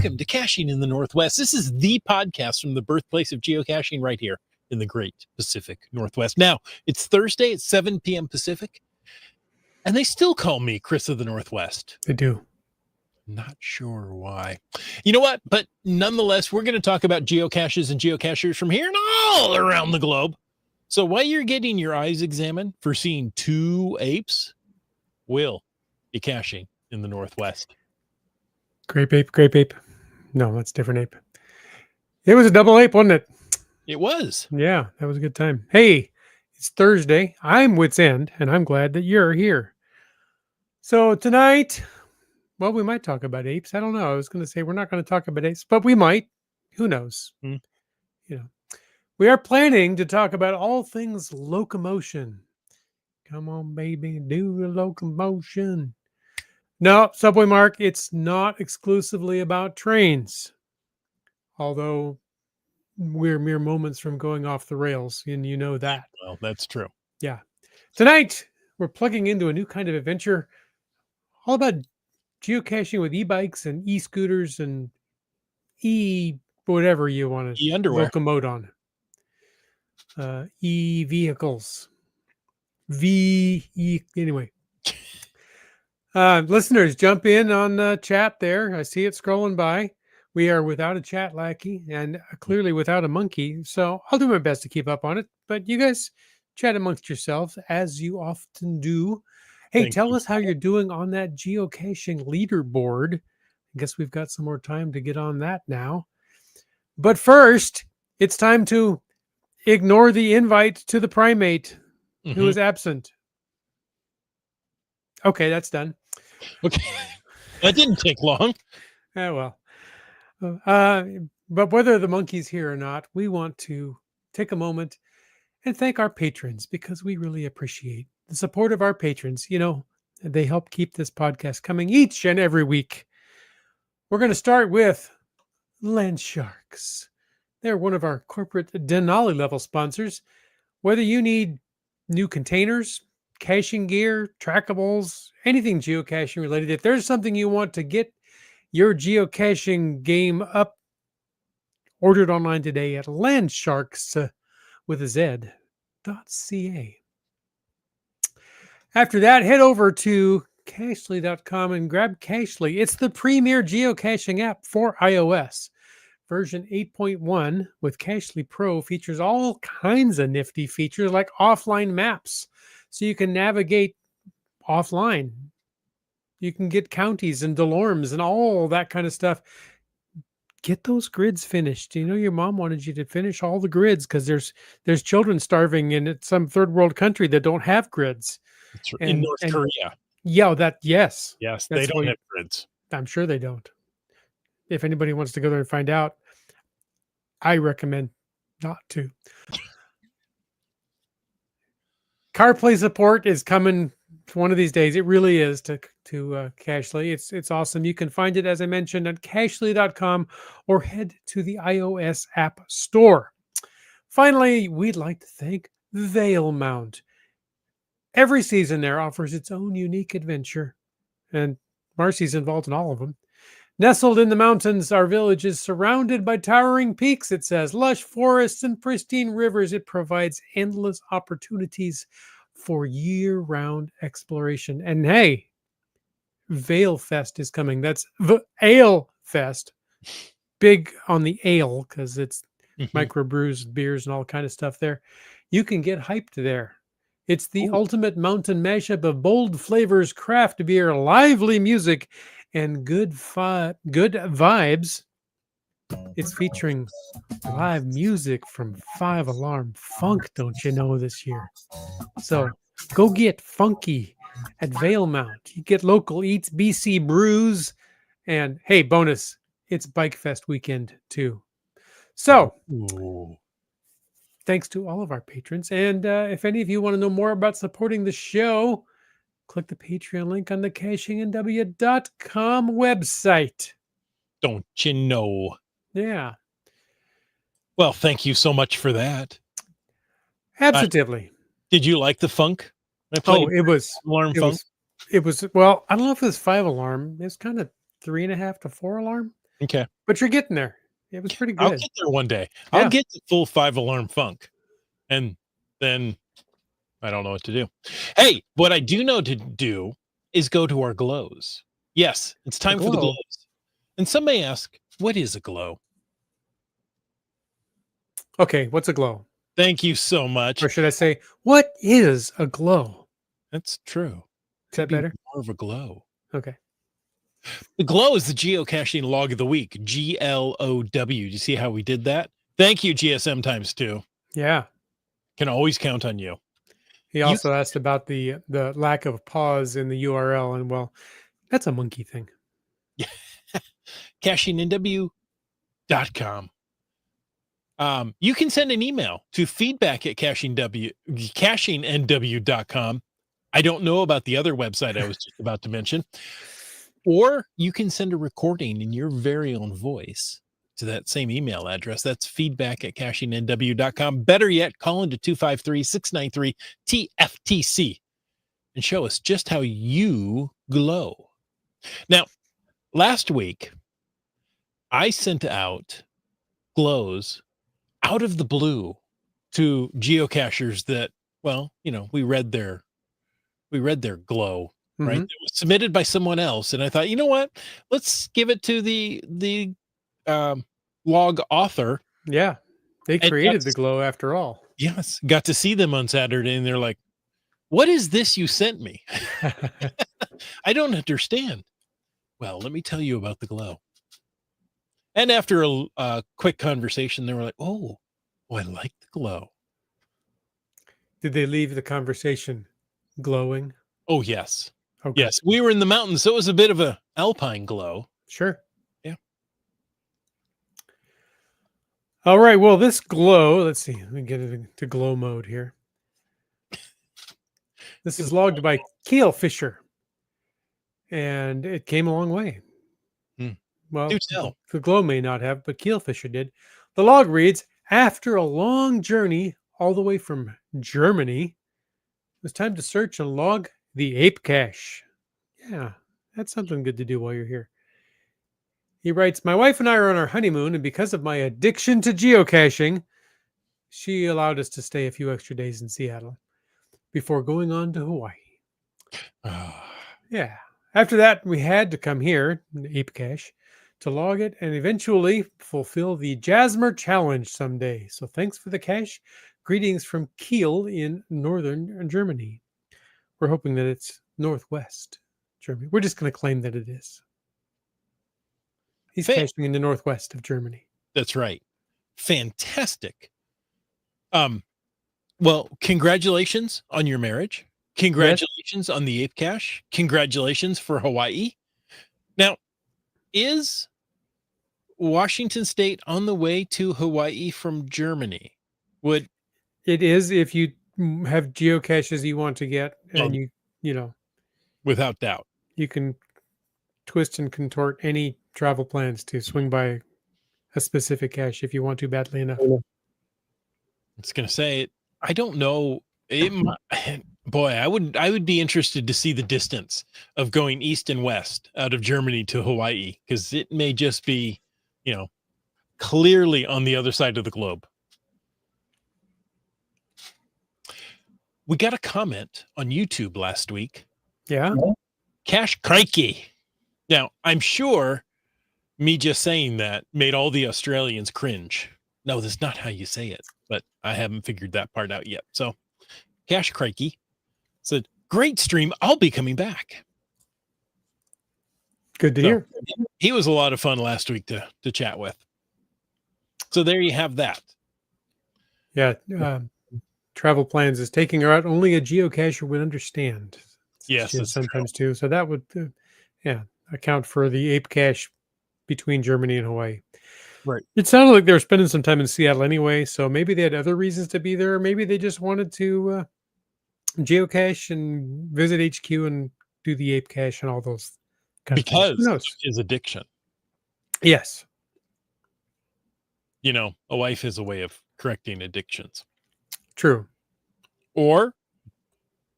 welcome to Caching in the Northwest. This is the podcast from the birthplace of geocaching right here in the great Pacific Northwest. Now, it's Thursday at 7 p.m. Pacific, and they still call me Chris of the Northwest. They do. Not sure why. You know what? But nonetheless, we're going to talk about geocaches and geocachers from here and all around the globe. So while you're getting your eyes examined for seeing 2 apes, we'll be caching in the Northwest. Grape ape. No, that's a different ape. It was a double ape, wasn't it? It was. Yeah, that was a good time. Hey, it's Thursday. I'm Wits End, and I'm glad that you're here. So tonight, well, we might talk about apes. I don't know. I was going to say we're not going to talk about apes, but we might. Who knows? You know, we are planning to talk about all things locomotion. Come on, baby, do the locomotion. No, Subway Mark, it's not exclusively about trains. Although we're mere moments from going off the rails, and you know that. Well, that's true. Yeah. Tonight, we're plugging into a new kind of adventure, all about geocaching with e-bikes and e-scooters and whatever you want to E-underwear. locomote on. E-vehicles. Anyway. Listeners, jump in on chat there. I see it scrolling by. We are without a chat lackey and clearly without a monkey. So I'll do my best to keep up on it. But you guys chat amongst yourselves as you often do. Hey, tell us how you're doing on that geocaching leaderboard. I guess we've got some more time to get on that now. But first, it's time to ignore the invite to the primate who is absent. Okay, that's done. Okay. That didn't take long. Well. But whether the monkey's here or not, we want to take a moment and thank our patrons because we really appreciate the support of our patrons. You know, they help keep this podcast coming each and every week. We're going to start with Land Sharks. They're one of our corporate Denali level sponsors. Whether you need new containers, caching gear, trackables, anything geocaching related, if there's something you want to get your geocaching game up, ordered online today at landsharks with a Z.ca. After that, head over to cachely.com and grab Cachely. It's the premier geocaching app for iOS. Version 8.1 with Cachely Pro features all kinds of nifty features like offline maps, so you can navigate offline. You can get counties and delormes and all that kind of stuff. Get those grids finished. You know, your mom wanted you to finish all the grids because there's children starving in some third world country that don't have grids. In North Korea. Yeah, yes. Yes, they don't have grids. I'm sure they don't. If anybody wants to go there and find out, I recommend not to. CarPlay support is coming one of these days. It really is to Cachely. It's awesome. You can find it, as I mentioned, at cachely.com or head to the iOS App Store. Finally, we'd like to thank Veil Mount. Every season there offers its own unique adventure, and Marcy's involved in all of them. Nestled in the mountains, our village is surrounded by towering peaks, it says, lush forests and pristine rivers. It provides endless opportunities for year-round exploration. And hey, Veil Fest is coming. That's Ale Fest. Big on the ale because it's microbrews, beers, and all kind of stuff there. You can get hyped there. It's the ultimate mountain mashup of bold flavors, craft beer, lively music, and good vibes. It's featuring live music from 5 Alarm Funk, don't you know, this year. So go get funky at Veil Mount. You get local eats, BC brews, and hey, bonus, it's Bike Fest weekend too. So thanks to all of our patrons. And if any of you want to know more about supporting the show, click the Patreon link on the cachingandw.com website. Don't you know? Yeah. Well, thank you so much for that. Absolutely. Did you like the funk? It was alarm funk. It was well, I don't know if it was 5 alarm. It's kind of 3.5 to 4 alarm. Okay. but you're getting there. It was pretty I'll good. get there one day. I'll Yeah. get the full 5-alarm funk, and then I don't know what to do. Hey, what I do know to do is go to our glows. Yes, it's A time for the glow. glows. And some may ask, what is a glow? Okay, what's a glow? Thank you so much. Or should I say, what is a glow? That's true. Is Could that be better? more of a glow. Okay. The glow is the geocaching log of the week. GLOW. Do you see how we did that? Thank you, GSM times 2. Yeah. Can always count on you. He You also asked about the lack of pause in the URL, and well, that's a monkey thing. cachingNW.com. You can send an email to feedback@cashingnw.com. I don't know about the other website I was just about to mention. Or you can send a recording in your very own voice to that same email address. That's feedback@cashingnw.com. Better yet, call into 253-693-TFTC and show us just how you glow. Now, last week, I sent out glows out of the blue to geocachers that, well, we read their glow, right? Mhm. It was submitted by someone else, and I thought, you know what? Let's give it to the log author. Yeah. They And created the glow after all. got to see them on Saturday, and they're like, "What is this you sent me? I don't understand." Well, let me tell you about the glow. And after a quick conversation, they were like, "Oh, I like the glow." Did they leave the conversation glowing? Oh, yes. Okay. Yes, we were in the mountains, so it was a bit of a alpine glow. Sure. Yeah. All right. Well, this glow, let's see. Let me get it into glow mode here. This is logged by Keel Fisher, and it came a long way. Hmm. Well, Do tell. the glow may not have, but Keel Fisher did. The log reads, after a long journey all the way from Germany, it was time to search and log the ape cache. Yeah, that's something good to do while you're here. He writes, my wife and I are on our honeymoon, and because of my addiction to geocaching, she allowed us to stay a few extra days in Seattle before going on to Hawaii. Yeah. After that, we had to come here, Ape Cache, to log it and eventually fulfill the Jasmer Challenge someday. So thanks for the cache. Greetings from Kiel in northern Germany. We're hoping that it's northwest Germany. We're just going to claim that it is. He's caching in the northwest of Germany. That's right. Fantastic. Well, congratulations on your marriage. Congratulations on the ape cache. Congratulations for Hawaii. Now, is Washington State on the way to Hawaii from Germany? It is if you have geocaches you want to get, and you know, without doubt, you can twist and contort any travel plans to swing by a specific cache if you want to badly enough. I was going to say, I don't know. Boy, I would be interested to see the distance of going east and west out of Germany to Hawaii, because it may just be, clearly on the other side of the globe. We got a comment on YouTube last week. Yeah. Cash crikey. Now, I'm sure me just saying that made all the Australians cringe. No, that's not how you say it, but I haven't figured that part out yet. So, Cash crikey said, great stream. I'll be coming back. Good to hear. He was a lot of fun last week to chat with. So there you have that. Yeah. Travel plans is taking her out. Only a geocacher would understand. Yes, sometimes too. So that would, account for the ape cache between Germany and Hawaii. Right. It sounded like they were spending some time in Seattle anyway. So maybe they had other reasons to be there. Or maybe they just wanted to geocache and visit HQ and do the ape cache and all those. Because of his addiction. Yes. A wife is a way of correcting addictions. True. Or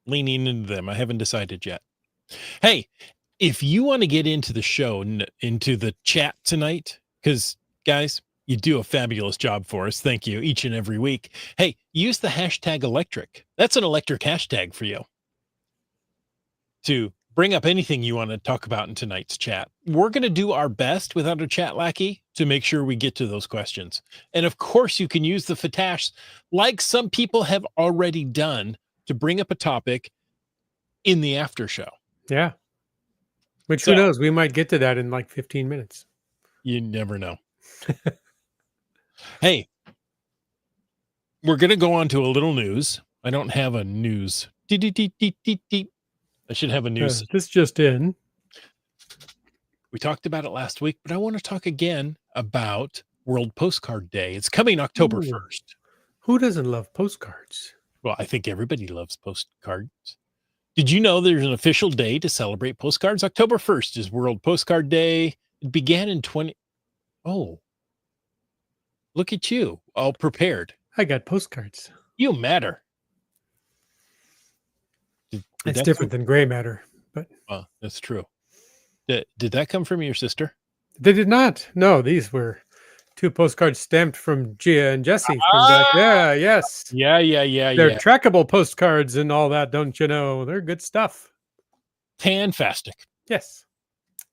leaning into them. I haven't decided yet. Hey, if you want to get into the show, into the chat tonight, because guys, you do a fabulous job for us. Thank you each and every week. Hey, use the hashtag electric. That's an electric hashtag for you to bring up anything you want to talk about in tonight's chat. We're going to do our best without a chat lackey to make sure we get to those questions. And of course, you can use the Fatash like some people have already done to bring up a topic in the after show. Yeah. Which, So, who knows? We might get to that in like 15 minutes. You never know. Hey, we're going to go on to a little news. I don't have a news. I should have a news. This just in. We talked about it last week, but I want to talk again about World Postcard Day. It's coming October 1st. Who doesn't love postcards? Well, I think everybody loves postcards. Did you know there's an official day to celebrate postcards? October 1st is World Postcard Day. It began in Oh, look at you, all prepared. I got postcards. You matter. It's different than gray matter, but that's true. Did that come from your sister? They did not. No, these were 2 postcards stamped from Gia and Jesse. From back. Yeah, yes. Yeah. They're trackable postcards and all that, don't you know? They're good stuff. Fantastic. Yes.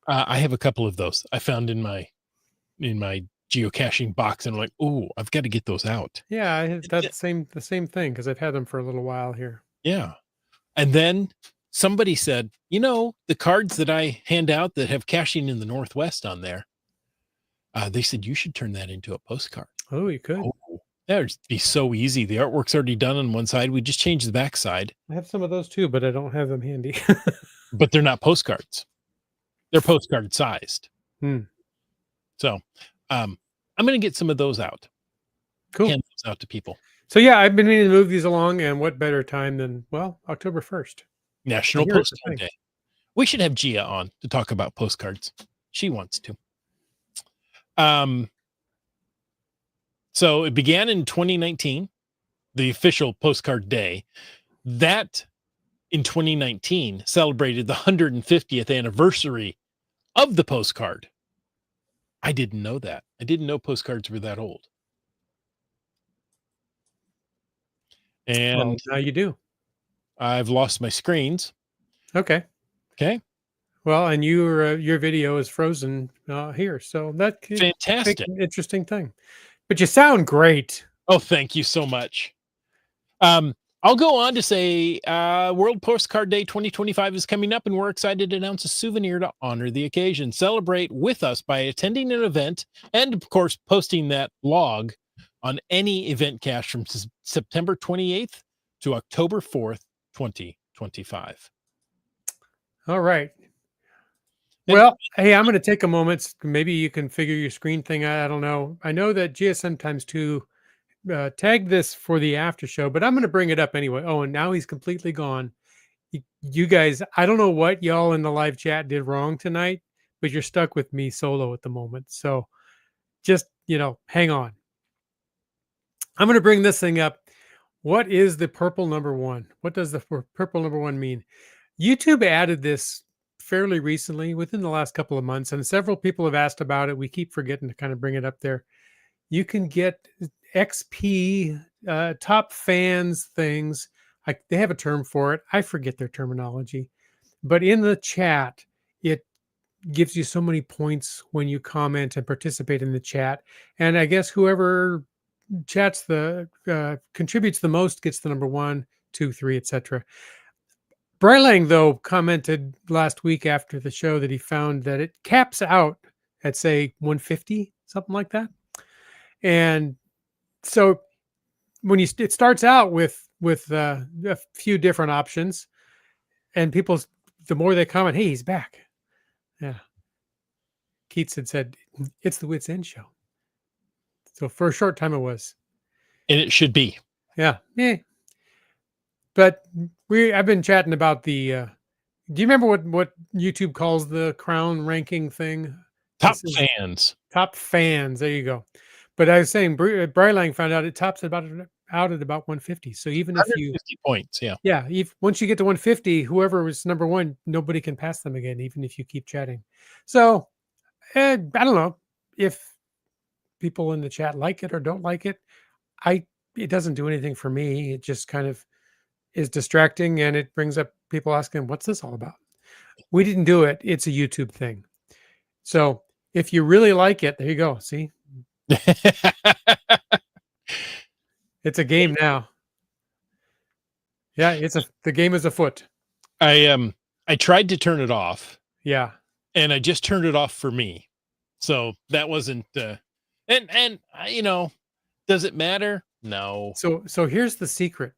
I have a couple of those I found in my geocaching box, and I'm like, oh, I've got to get those out. Yeah, I have the same thing because I've had them for a little while here. Yeah. And then somebody said, the cards that I hand out that have caching in the Northwest on there, they said you should turn that into a postcard. Oh, you could. Oh, that would be so easy. The artwork's already done on one side. We just change the back side. I have some of those too, but I don't have them handy. But they're not postcards. They're postcard sized. So I'm going to get some of those out. Cool. Hand those out to people. So yeah, I've been needing to move these along, and what better time than, October 1st. National Postcard Day. We should have Gia on to talk about postcards. She wants to. So it began in 2019, the official postcard day. That in 2019 celebrated the 150th anniversary of the postcard. I didn't know that. I didn't know postcards were that old. And now you do. I've lost my screens. Okay. Well, and your video is frozen here, so that's fantastic. An interesting thing. But you sound great. Oh, thank you so much. I'll go on to say World Postcard Day 2025 is coming up, and we're excited to announce a souvenir to honor the occasion. Celebrate with us by attending an event and, of course, posting that log on any event cache from September 28th to October 4th, 2025. All right. Well, hey, I'm going to take a moment. Maybe you can figure your screen thing out. I don't know. I know that GSM times 2 tagged this for the after show, but I'm going to bring it up anyway. Oh, and now he's completely gone. You guys, I don't know what y'all in the live chat did wrong tonight, but you're stuck with me solo at the moment. So just, hang on. I'm going to bring this thing up. What is the purple number 1? What does the purple number 1 mean? YouTube added this fairly recently, within the last couple of months, and several people have asked about it. We keep forgetting to kind of bring it up there. You can get XP, top fans things. They have a term for it. I forget their terminology. But in the chat, it gives you so many points when you comment and participate in the chat. And I guess whoever chats contributes the most gets the number 1, 2, 3, etc. Brylang, though, commented last week after the show that he found that it caps out at, say, 150, something like that. And so when it starts out with a few different options, and the more they comment, hey, he's back. Yeah. Keats had said, it's the Wits End show. So for a short time it was. And it should be. Yeah. But I've been chatting about the do you remember what YouTube calls the crown ranking thing? Top fans. Top fans. There you go. But I was saying Brylang found out it tops at about out at about 150. So even if you, 150 points. Yeah. yeah, if once you get to 150, whoever was number one, nobody can pass them again, even if you keep chatting. So I don't know if people in the chat like it or don't like it. It doesn't do anything for me. It just kind of is distracting, and it brings up people asking, "What's this all about?" We didn't do it. It's a YouTube thing. So if you really like it, there you go. See, it's a game now. Yeah, the game is afoot. I tried to turn it off, Yeah. and I just turned it off for me. So that wasn't and does it matter? No. So here's the secret.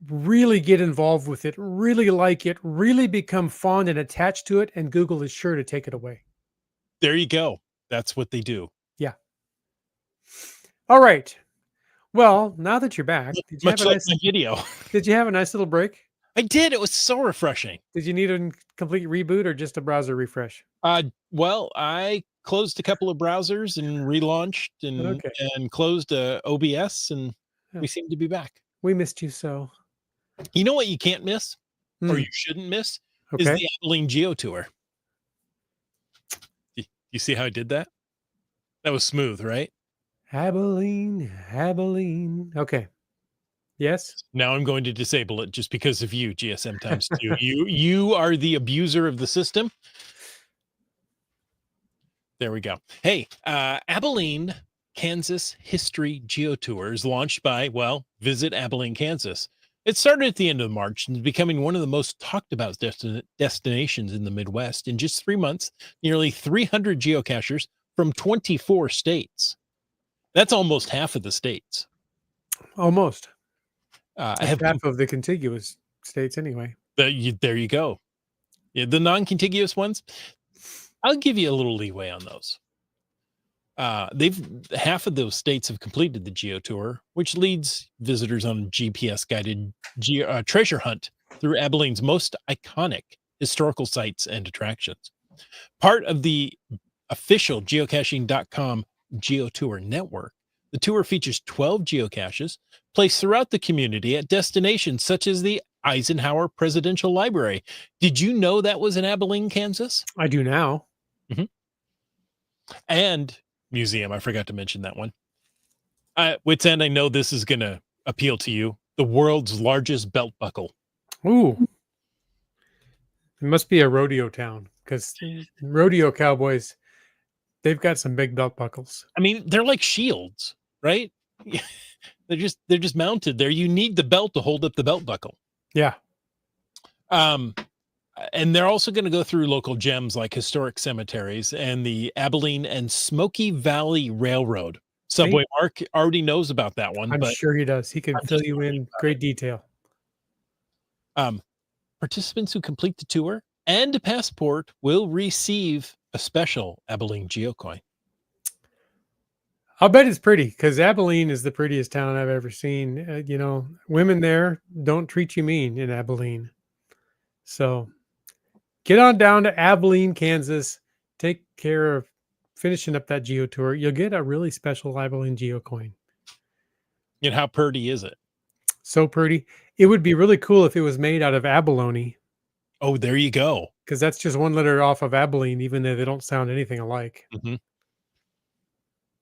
Really get involved with it, really like it, really become fond and attached to it, and Google is sure to take it away. There you go. That's what they do. Yeah. All right. Well, now that you're back, Much like my video. did you have a nice little break? I did. It was so refreshing. Did you need a complete reboot or just a browser refresh? Well, I closed a couple of browsers and relaunched Okay. and closed OBS, and Yeah. we seem to be back. We missed you so. You know what you can't miss, or Hmm. you shouldn't miss, is Okay. the Abilene Geo Tour. You see how I did that? That was smooth, right? Abilene. Okay. Yes. Now I'm going to disable it just because of you, GSM times 2. You are the abuser of the system. There we go. Hey, Abilene, Kansas History Geo Tour is launched by, well, Visit Abilene, Kansas. It started at the end of March and is becoming one of the most talked about destinations in the Midwest. In just 3 months, nearly 300 geocachers from 24 states. That's almost half of the states. Almost. Have Half of the contiguous states anyway. there you go. Yeah, the non-contiguous ones, I'll give you a little leeway on those. Half of those states have completed the Geo Tour, which leads visitors on a GPS guided treasure hunt through Abilene's most iconic historical sites and attractions. Part of the official geocaching.com Geo Tour network, the tour features 12 geocaches placed throughout the community at destinations such as the Eisenhower Presidential Library. Did you know that was in Abilene, Kansas? I do now. And museum. I forgot to mention that one. Wits End, I know this is going to appeal to you. The world's largest belt buckle. Ooh. It must be a rodeo town because rodeo cowboys, they've got some big belt buckles. I mean, they're like shields, right? they're just mounted there. You need the belt to hold up the belt buckle. Yeah. And they're also going to go through local gems like historic cemeteries and the Abilene and Smoky Valley Railroad. Subway Mark already knows about that one. I'm but sure he does. He can fill you in great detail. Participants who complete the tour and a passport will receive a special Abilene Geocoin. I'll bet it's pretty because Abilene is the prettiest town I've ever seen. Women there don't treat you mean in Abilene. So get on down to Abilene, Kansas. Take care of finishing up that Geo Tour. You'll get a really special Abilene Geocoin. And how pretty is it? So pretty. It would be really cool if it was made out of abalone. Oh, there you go. Because that's just one letter off of Abilene, even though they don't sound anything alike. Mm-hmm.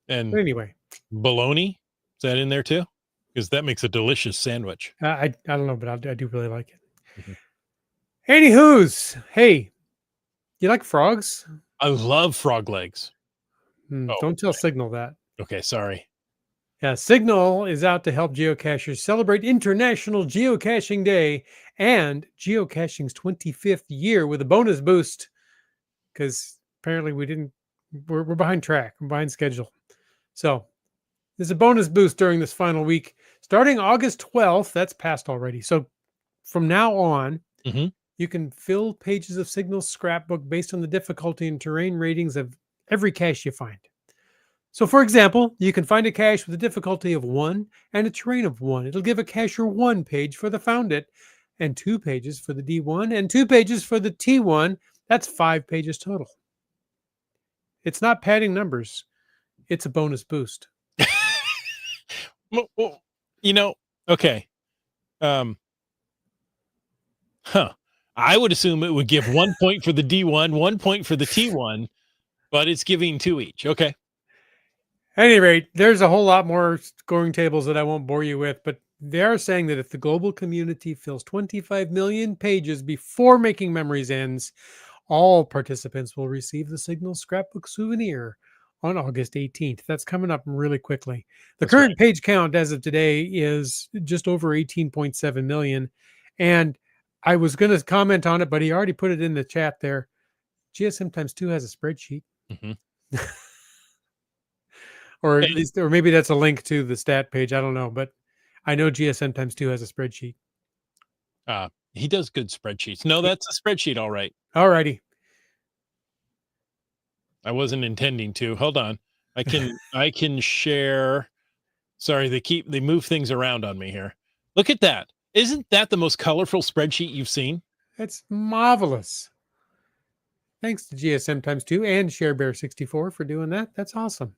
And but anyway, bologna, is that in there too? Because that makes a delicious sandwich. I don't know, but I do really like it. Mm-hmm. Anywho's, hey, you like frogs? I love frog legs. Don't tell Signal that. Okay, sorry. Yeah, Signal is out to help geocachers celebrate International Geocaching Day and geocaching's 25th year with a bonus boost. Because apparently we're behind track, we're behind schedule. So there's a bonus boost during this final week, starting August 12th. That's passed already. So from now on, you can fill pages of Signal's scrapbook based on the difficulty and terrain ratings of every cache you find. So for example, you can find a cache with a difficulty of 1 and a terrain of 1. It'll give a cacher 1 page for the found it, and 2 pages for the D1, and 2 pages for the T1. That's 5 pages total. It's not padding numbers. It's a bonus boost. You know, okay. Huh. I would assume it would give 1 point for the D1, 1 point for the T1, but it's giving 2 each. Okay. At any rate, there's a whole lot more scoring tables that I won't bore you with, but they are saying that if the global community fills 25 million pages before Making Memories ends, all participants will receive the Signal Scrapbook souvenir on August 18th. That's coming up really quickly. The That's right. current page count as of today is just over 18.7 million. And I was going to comment on it, but he already put it in the chat there. GSM times 2 has a spreadsheet. Mm-hmm. Or at least, or maybe that's a link to the stat page. I don't know, but I know GSM times 2 has a spreadsheet. He does good spreadsheets. No, that's a spreadsheet. All right. All righty. I wasn't intending to. Hold on. I can share. Sorry, they move things around on me here. Look at that. Isn't that the most colorful spreadsheet you've seen? That's marvelous. Thanks to GSM times 2 and ShareBear64 for doing that. That's awesome.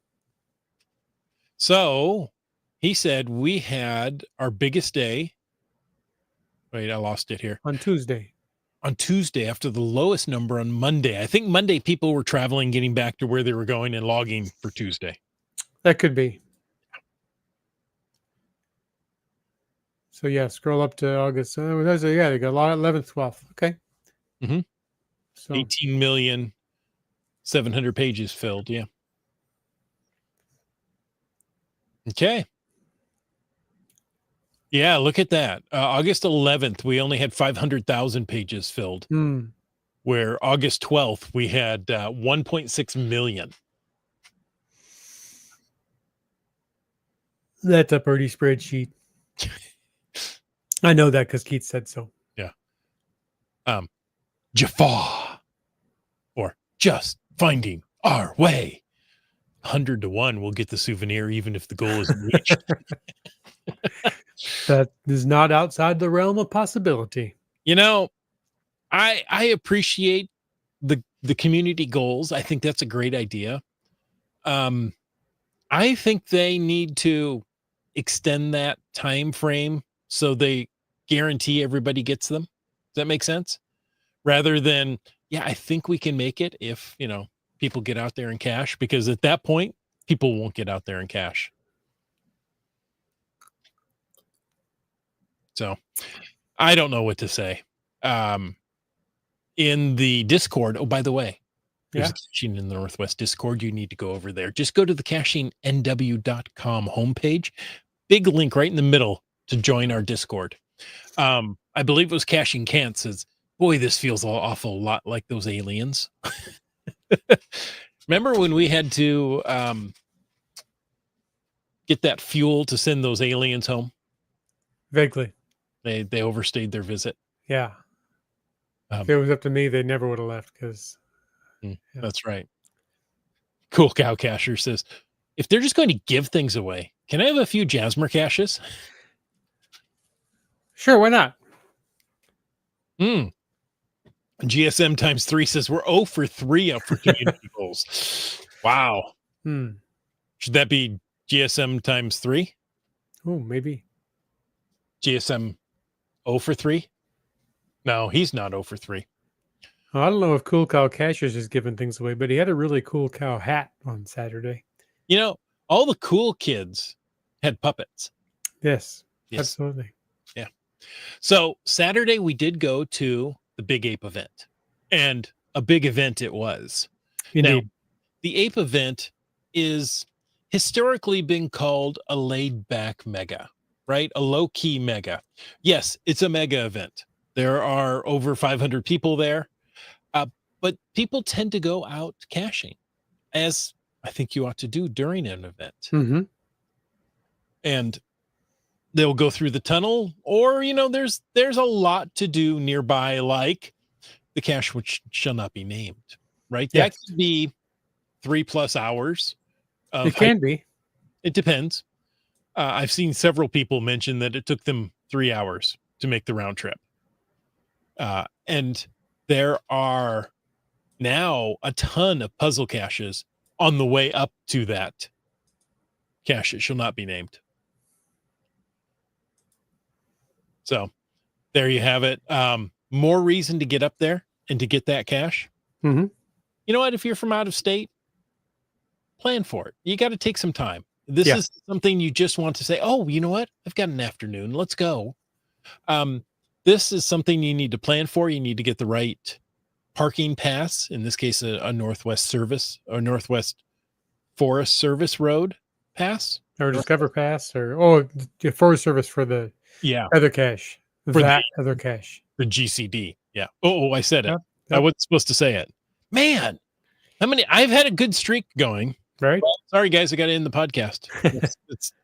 So he said we had our biggest day. Wait, I lost it here. On Tuesday. On Tuesday after the lowest number on Monday. I think Monday people were traveling, getting back to where they were going and logging for Tuesday. That could be. So yeah, scroll up to August. Yeah, they got a lot 11th, 12th. Okay. Mm-hmm. So 18,700,000 pages filled. Yeah. Okay. Yeah, look at that. August 11th, we only had 500,000 pages filled. Where August 12th, we had 1.6 million. That's a pretty spreadsheet. I know that because Keith said so. Yeah. Jaffa, or just finding our way. 100 to 1 will get the souvenir, even if the goal isn't reached. That is not outside the realm of possibility. You know, I appreciate the community goals. I think that's a great idea. I think they need to extend that time frame so they guarantee everybody gets them. Does that make sense? Rather than, yeah, I think we can make it if, people get out there and cache, because at that point, people won't get out there and cache. So I don't know what to say. In the Discord, oh, by the way, there's a Caching in the Northwest Discord. You need to go over there. Just go to the cachingnw.com homepage. Big link right in the middle to join our Discord. I believe it was Caching Kant says, boy, this feels an awful lot like those aliens. Remember when we had to get that fuel to send those aliens home? Vaguely. They overstayed their visit. Yeah. If it was up to me, they never would have left because. That's right. Cool Cow Cacher says, if they're just going to give things away, can I have a few Jasmer caches? Sure, why not? GSM times 3 says we're 0 for 3 up for community goals. Wow. Should that be GSM times 3? Oh, maybe. GSM 0 for 3? No, he's not 0 for 3. I don't know if Cool Cow Cashers is giving things away, but he had a really cool cow hat on Saturday. All the cool kids had puppets. Yes. Absolutely. Yeah. So Saturday we did go to the Big Ape event, and a big event it was. Indeed. Now, the Ape event is historically been called a laid-back mega, right? A low-key mega. Yes, it's a mega event. There are over 500 people there. But people tend to go out caching, as I think you ought to do during an event. Mm-hmm. And they'll go through the tunnel, or, there's a lot to do nearby, like the cache which shall not be named, right? Yes. That could be 3+ hours. It can be. It depends. I've seen several people mention that it took them 3 hours to make the round trip. And there are now a ton of puzzle caches on the way up to that cache. It shall not be named. So there you have it. More reason to get up there and to get that cache. Mm-hmm. You know what? If you're from out of state, plan for it. You got to take some time. This Yeah. is something you just want to say, oh, you know what? I've got an afternoon. Let's go. This is something you need to plan for. You need to get the right parking pass. In this case, a Northwest Service or Northwest Forest Service Road pass. Or Discover Pass, or the Forest Service for the other cache. For That other cache. the GCD. Yeah. Oh, I said it. Yep, I yep. wasn't supposed to say it. Man, I've had a good streak going. Right. Well, sorry, guys, I got to end the podcast.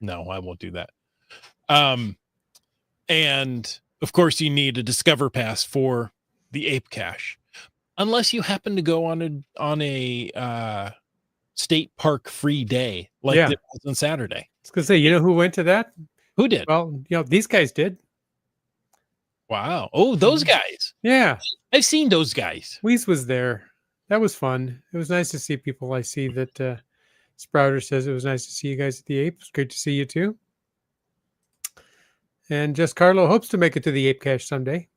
No, I won't do that. And of course, you need a Discover Pass for the ape cache, unless you happen to go on a state park free day like it was on Saturday. I was gonna say, you know who went to that? Who did? Well, these guys did. Wow. Oh, those guys. Yeah, I've seen those guys. Weiss was there. That was fun. It was nice to see people. I see that Sprouter says it was nice to see you guys at the Ape. It's great to see you too. And Just Carlo hopes to make it to the Ape Cache someday.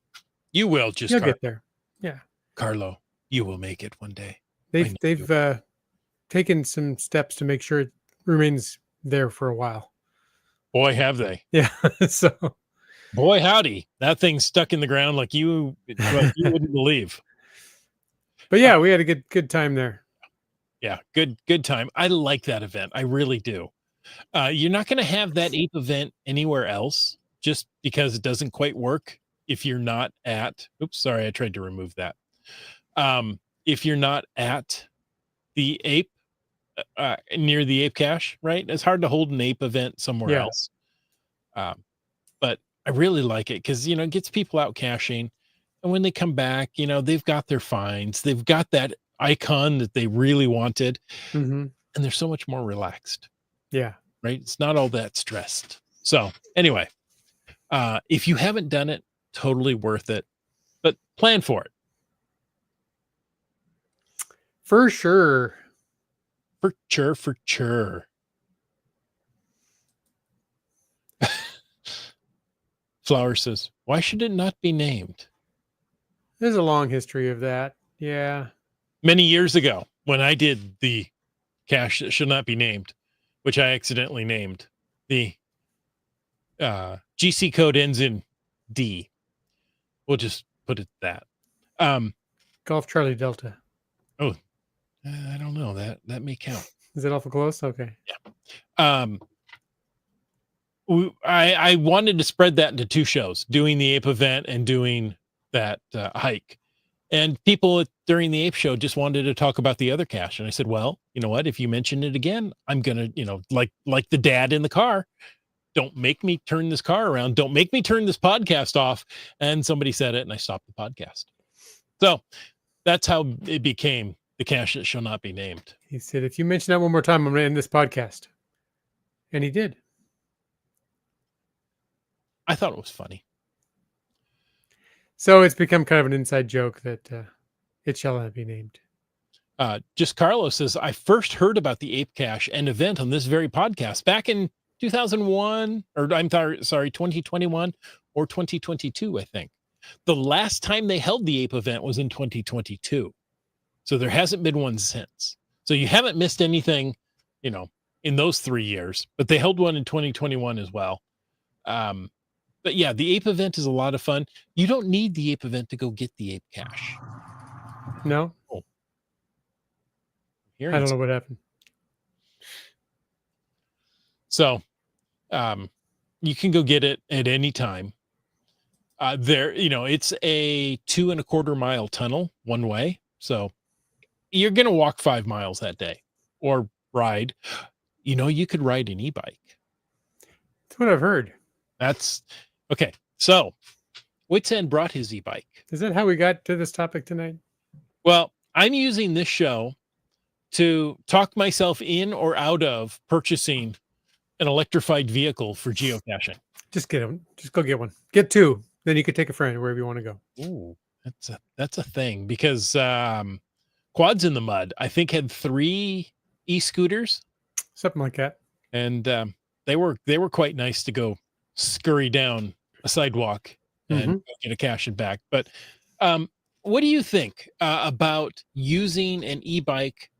You will, just You'll get there. Yeah, Carlo, you will make it one day. They've taken some steps to make sure it remains there for a while. Boy, have they. Yeah. So, boy, howdy. That thing's stuck in the ground like you wouldn't believe. But yeah, we had a good time there. Yeah, good time. I like that event. I really do. You're not going to have that ape event anywhere else just because it doesn't quite work if you're not at, oops, sorry, I tried to remove that. If you're not at the ape, near the ape cache, right? It's hard to hold an ape event somewhere else. But I really like it because, it gets people out caching. And when they come back, they've got their finds. They've got that icon that they really wanted. Mm-hmm. And they're so much more relaxed. Yeah. Right? It's not all that stressed. So anyway, if you haven't done it, totally worth it. But plan for it. For sure. For sure. Flower says, why should it not be named? There's a long history of that. Yeah. Many years ago, when I did the cache that should not be named, which I accidentally named, the GC code ends in D. We'll just put it that. Golf Charlie Delta. Oh, I don't know. That may count. Is it awful close? Okay. Yeah. I wanted to spread that into two shows, doing the ape event and doing that hike. And people during the ape show just wanted to talk about the other cache. And I said, well, you know what? If you mention it again, I'm going to, like the dad in the car, don't make me turn this car around. Don't make me turn this podcast off. And somebody said it and I stopped the podcast. So that's how it became the cache that shall not be named. He said, if you mention that one more time, I'm going to end this podcast. And he did. I thought it was funny. So it's become kind of an inside joke that it shall not be named. Just Carlos says, I first heard about the ape cache and event on this very podcast back in 2001, or I'm sorry, 2021 or 2022, I think. The last time they held the ape event was in 2022. So there hasn't been one since. So you haven't missed anything, in those 3 years, but they held one in 2021 as well. But yeah, the ape event is a lot of fun. You don't need the ape event to go get the ape cache. No. Oh. I don't know what happened. So you can go get it at any time. It's a 2.25 mile tunnel one way. So you're going to walk 5 miles that day or ride. You could ride an e-bike. That's what I've heard. That's okay. So Wits End brought his e-bike. Is that how we got to this topic tonight? Well, I'm using this show to talk myself in or out of purchasing an electrified vehicle for geocaching. Just get one. Just go get one. Get two. Then you could take a friend wherever you want to go. Ooh, that's a thing because Quads in the Mud, I think, had 3 e-scooters. Something like that. And they were quite nice to go scurry down a sidewalk and Mhm. go get a cache and back. But what do you think about using an e-bike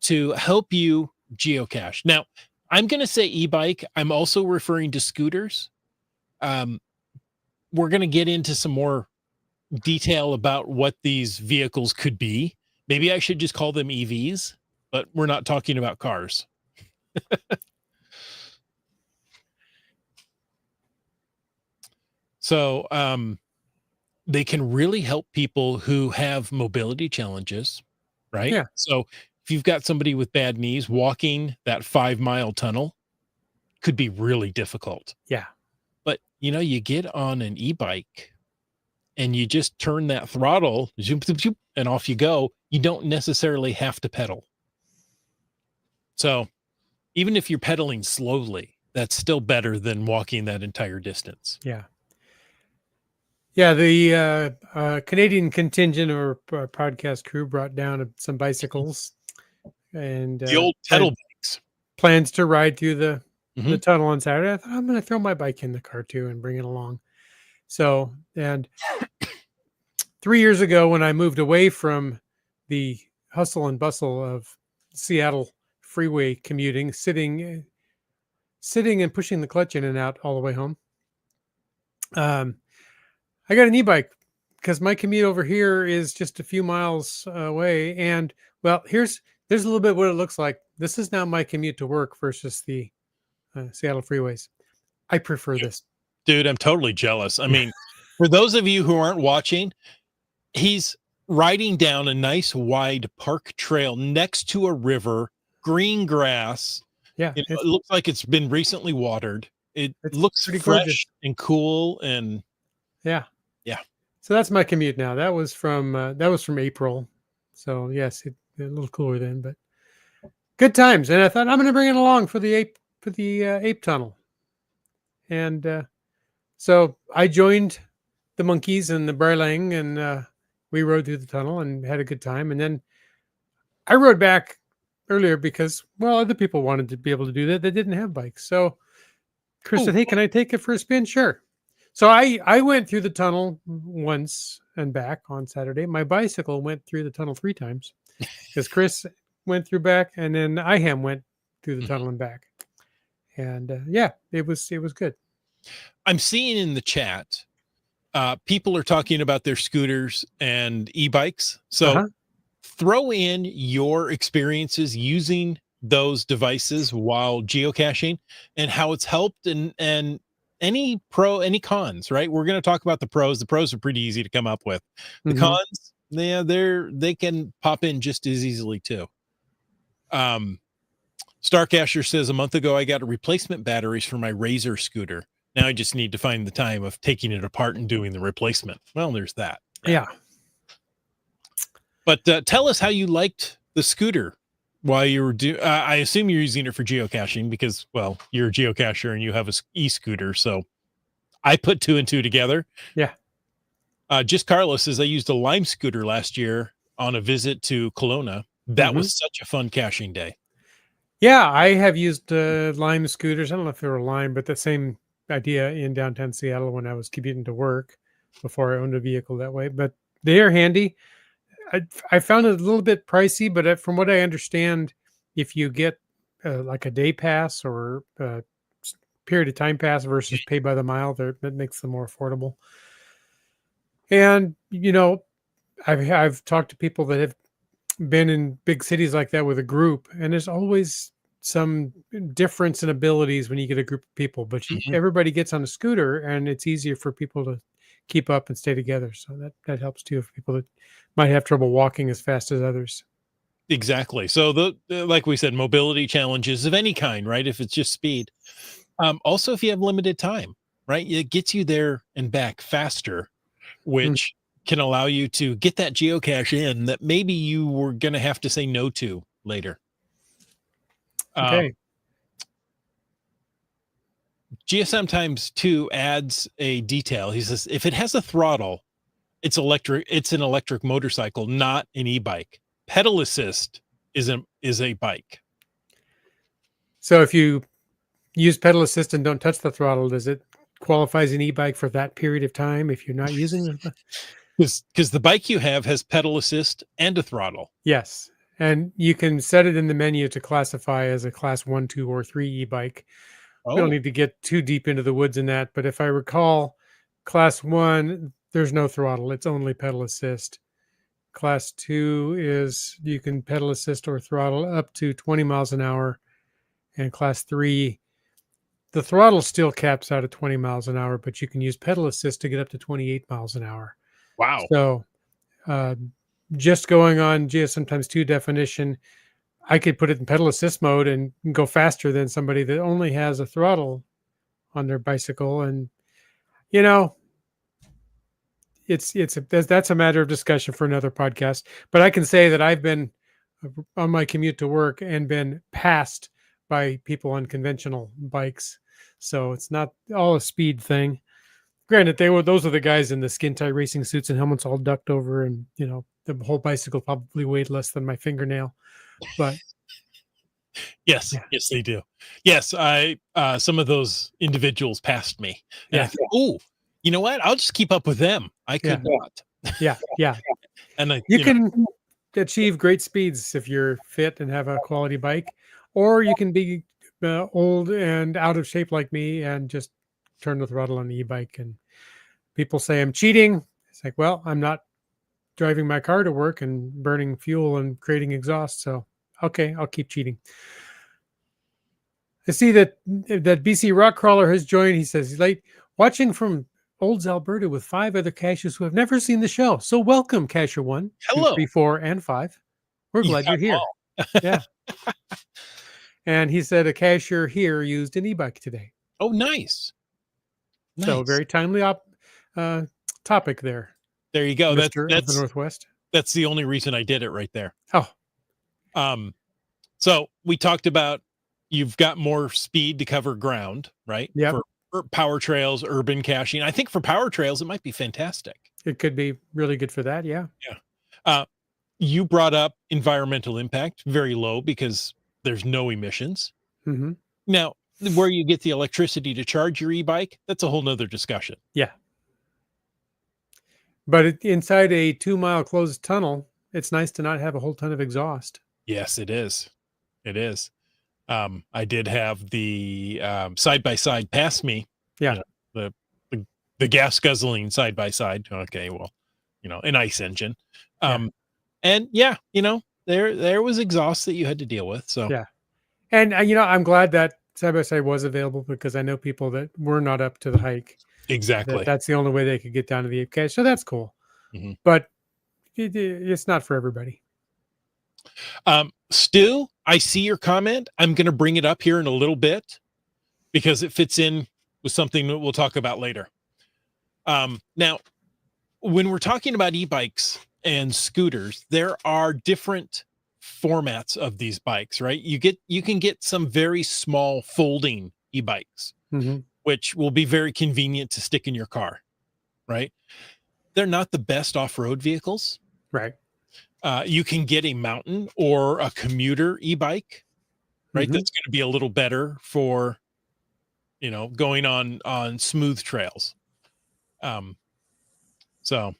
to help you geocache? Now, I'm going to say e-bike. I'm also referring to scooters. Um, we're going to get into some more detail about what these vehicles could be. Maybe I should just call them EVs, but we're not talking about cars. So, they can really help people who have mobility challenges, right? Yeah. So, if you've got somebody with bad knees, walking that 5-mile tunnel could be really difficult. Yeah. But, you get on an e-bike and you just turn that throttle, zoom, zoom, zoom, and off you go. You don't necessarily have to pedal. So, even if you're pedaling slowly, that's still better than walking that entire distance. Yeah. Yeah, the Canadian contingent of our podcast crew brought down some bicycles and The old pedal bikes. plans to ride through the Mhm. tunnel on Saturday. I thought I'm going to throw my bike in the car too and bring it along. So, and 3 years ago, when I moved away from the hustle and bustle of Seattle freeway commuting, sitting and pushing the clutch in and out all the way home, I got an e-bike because my commute over here is just a few miles away. And well, there's a little bit what it looks like. This is now my commute to work versus the Seattle freeways. I prefer this. Dude, I'm totally jealous. I mean, for those of you who aren't watching, he's riding down a nice wide park trail next to a river, green grass. Yeah, It it's looks like it's been recently watered. It it's looks pretty fresh gorgeous. and cool, and Yeah. yeah. So that's my commute now. That was from April. So yes, a little cooler then, but good times. And I thought I'm going to bring it along for the ape tunnel. And so I joined the monkeys and the Barlang, and we rode through the tunnel and had a good time. And then I rode back earlier because, well, other people wanted to be able to do that. They didn't have bikes. So Chris Oh, said, "Hey, can I take it for a spin?" Sure. So I went through the tunnel once and back on Saturday. My bicycle went through the tunnel 3 times because Chris went through back, and then Iham went through the tunnel and back. And yeah, it was good. I'm seeing in the chat, people are talking about their scooters and e-bikes. So Uh-huh. throw in your experiences using those devices while geocaching and how it's helped, and any cons, right? We're going to talk about the pros. The pros are pretty easy to come up with. The Mhm. cons, yeah, they can pop in just as easily too. um Starcasher says, a month ago I got a replacement batteries for my Razor scooter. Now I just need to find the time of taking it apart and doing the replacement. Well, there's that. Yeah. But tell us how you liked the scooter while you were I assume you're using it for geocaching because, well, you're a geocacher and you have a e-scooter. So I put two and two together. Yeah. Just Carlos says, I used a Lime scooter last year on a visit to Kelowna. That Mhm. was such a fun caching day. Yeah, I have used Lime scooters. I don't know if they were Lime, but the same idea in downtown Seattle when I was commuting to work before I owned a vehicle that way. But they are handy. I found it a little bit pricey, but from what I understand, if you get like a day pass or period of time pass versus pay by the mile, that makes them more affordable. And I've talked to people that have been in big cities like that with a group, and there's always some difference in abilities when you get a group of people, but Mhm. everybody gets on a scooter and it's easier for people to keep up and stay together. So that helps too for people that might have trouble walking as fast as others. Exactly. So like we said, mobility challenges of any kind, right? If it's just speed. Also, if you have limited time, right? It gets you there and back faster, Mm, which can allow you to get that geocache in that maybe you were going to have to say no to later. Um, okay. GSM times two adds a detail. He says, if it has a throttle, it's electric. It's an electric motorcycle, not an e-bike. Pedal assist is a bike. So if you use pedal assist and don't touch the throttle, does it qualifies an e-bike for that period of time if you're not using the Because the bike you have has pedal assist and a throttle. yes. And you can set it in the menu to classify as a class 1, 2, or 3 e-bike. We don't Oh, need to get too deep into the woods in that, but if I recall, class 1, there's no throttle, it's only pedal assist. Class 2 is you can pedal assist or throttle up to 20 miles an hour. And class 3, the throttle still caps out at 20 miles an hour, but you can use pedal assist to get up to 28 miles an hour. wow. So, uh, just going on sometimes 2 definition, I could put it in pedal assist mode and go faster than somebody that only has a throttle on their bicycle. And, you know, that's a matter of discussion for another podcast. But I can say that I've been on my commute to work and been passed by people on conventional bikes. So it's not all a speed thing. Granted, those are the guys in the skin tight racing suits and helmets all ducked over, and the whole bicycle probably weighed less than my fingernail. But Yes, yeah, yes, they do. Yes, I some of those individuals passed me. And I yeah, thought, oh, you know what? I'll just keep up with them. I yeah, could not. yeah. And I, You can achieve great speeds if you're fit and have a quality bike, or you can be old and out of shape like me and just turn the throttle on the e-bike. And people say I'm cheating. It's like, well, I'm not driving my car to work and burning fuel and creating exhaust. So, okay, I'll keep cheating. I see that BC Rock Crawler has joined. He says he's late watching from Olds, Alberta with 5 other caches who have never seen the show. So welcome, Cacher 1, 2, hello. 3, 4, and 5. We're You glad got you're here. Yeah. And he said a cacher here used an e-bike today. Oh, nice. So Nice. very timely topic there, There you go. Mr. of the Northwest. That's the only reason I did it right there. Oh, So we talked about you've got more speed to cover ground, right? yep. For power trails, urban caching. I think for power trails, it might be fantastic. It could be really good for that. Yeah. You brought up environmental impact, very low because there's no emissions. Mm-hmm. Now, where you get the electricity to charge your e-bike, that's a whole nother discussion. Yeah. But inside a 2-mile closed tunnel, it's nice to not have a whole ton of exhaust. Yes, it is. It is. I did have the side-by-side pass me. Yeah. The gas guzzling side-by-side. Okay, well, an ice engine. And yeah, there was exhaust that you had to deal with. So yeah. And I'm glad that side-by-side was available because I know people that were not up to the hike. exactly. That's the only way they could get down to the Ape Cache. So that's cool. Mm-hmm. But it's not for everybody. Stu, I see your comment. I'm going to bring it up here in a little bit because it fits in with something that we'll talk about later. Now, when we're talking about e-bikes and scooters, there are different formats of these bikes, right? You can get some very small folding e-bikes, Mm-hmm. which will be very convenient to stick in your car, right? They're not the best off-road vehicles. Right. You can get a mountain or a commuter e-bike, right? Mm-hmm. That's going to be a little better for, going on smooth trails. So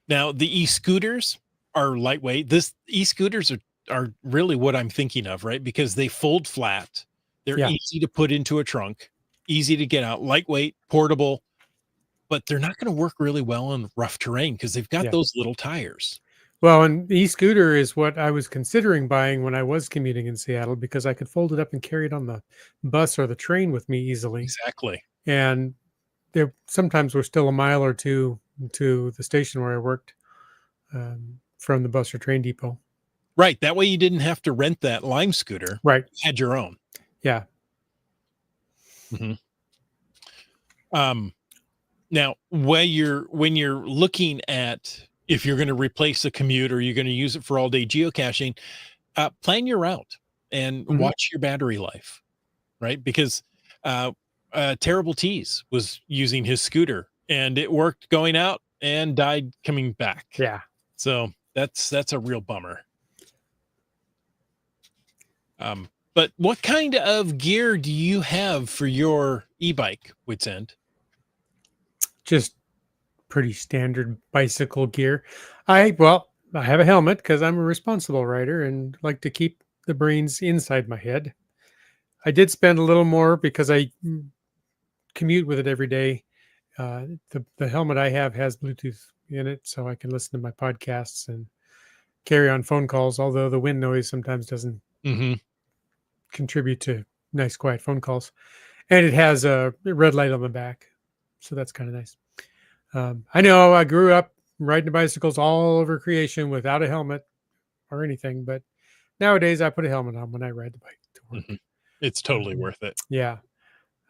now the e-scooters are lightweight. This e-scooters are really what I'm thinking of, right? Because they fold flat. They're easy to put into a trunk, easy to get out, lightweight, portable, but they're not going to work really well on rough terrain because they've got those little tires. Well, and the e-scooter is what I was considering buying when I was commuting in Seattle because I could fold it up and carry it on the bus or the train with me easily. Exactly. And there sometimes we're still a mile or two to the station where I worked from the bus or train depot. Right. That way you didn't have to rent that Lime scooter. Right. You had your own. Yeah. Mm-hmm. Now, when you're looking at if you're going to replace a commute or you're going to use it for all day geocaching, plan your route and watch your battery life, right? Because Terrible Tease was using his scooter and it worked going out and died coming back. Yeah. So that's a real bummer. But what kind of gear do you have for your e-bike, Wits End? just pretty standard bicycle gear. I have a helmet because I'm a responsible rider and like to keep the brains inside my head. I did spend a little more because I commute with it every day. The helmet I have has Bluetooth in it, so I can listen to my podcasts and carry on phone calls. Although the wind noise sometimes doesn't Mm-hmm. contribute to nice, quiet phone calls, and it has a red light on the back, so that's kind of nice. I know I grew up riding bicycles all over creation without a helmet or anything, but nowadays I put a helmet on when I ride the bike to work. Mm-hmm. It's totally worth it. Yeah.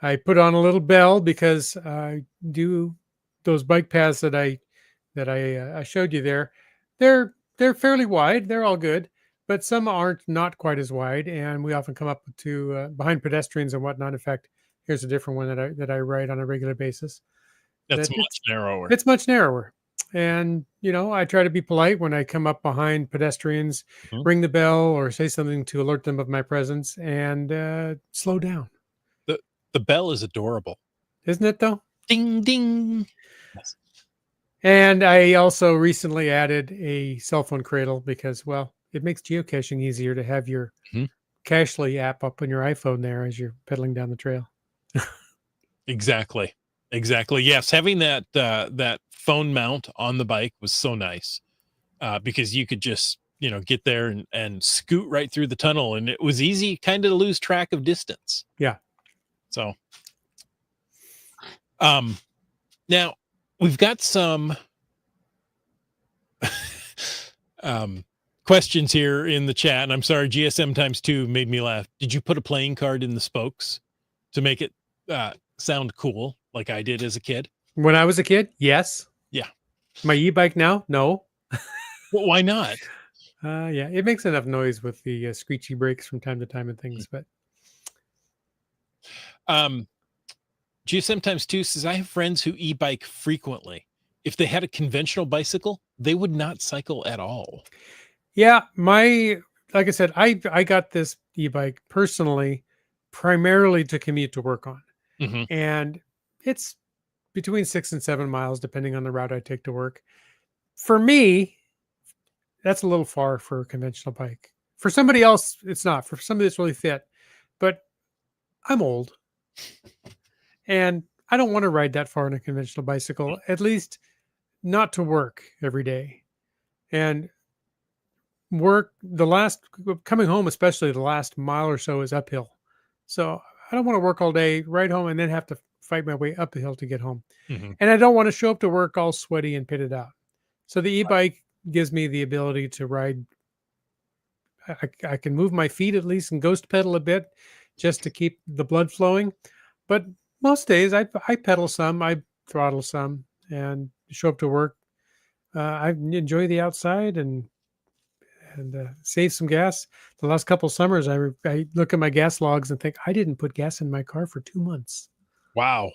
I put on a little bell because I do those bike paths that I showed you there. They're fairly wide. They're all good, but some aren't not quite as wide, and we often come up to behind pedestrians and whatnot. In fact, here's a different one that I ride on a regular basis. That's That much narrower. it's much narrower, and I try to be polite when I come up behind pedestrians, Mhm. ring the bell or say something to alert them of my presence, and slow down. The bell is adorable. Isn't it though? Ding ding. Yes. And I also recently added a cell phone cradle because, well, it makes geocaching easier to have your Mhm. Cachely app up on your iPhone there as you're pedaling down the trail. Exactly. Exactly. Yes, having that phone mount on the bike was so nice because you could just get there and scoot right through the tunnel, and it was easy kind of to lose track of distance. Yeah. So, now we've got some questions here in the chat, and I'm sorry, GSM times 2 made me laugh. Did you put a playing card in the spokes to make it sound cool like I did as a kid? When I was a kid, yes. Yeah. My e-bike now, no. Well, why not? Yeah, it makes enough noise with the screechy brakes from time to time and things, but GSM times 2 says, I have friends who e-bike frequently. If they had a conventional bicycle, they would not cycle at all. yeah, like I said, I got this e-bike personally, primarily to commute to work on. Mhm. And it's between 6 and 7 miles, depending on the route I take to work. For me, that's a little far for a conventional bike. For somebody else, it's not. For somebody that's really fit, but I'm old, and I don't want to ride that far on a conventional bicycle. At least not to work every day. And work coming home, especially the last mile or so, is uphill. So I don't want to work all day, ride home, and then have to fight my way up the hill to get home. Mhm. And I don't want to show up to work all sweaty and pitted out. So the e-bike gives me the ability to ride. I can move my feet at least and ghost pedal a bit just to keep the blood flowing. But most days I pedal some, I throttle some, and show up to work. I enjoy the outside and save some gas. The last couple summers, I look at my gas logs and think I didn't put gas in my car for 2 months. Wow.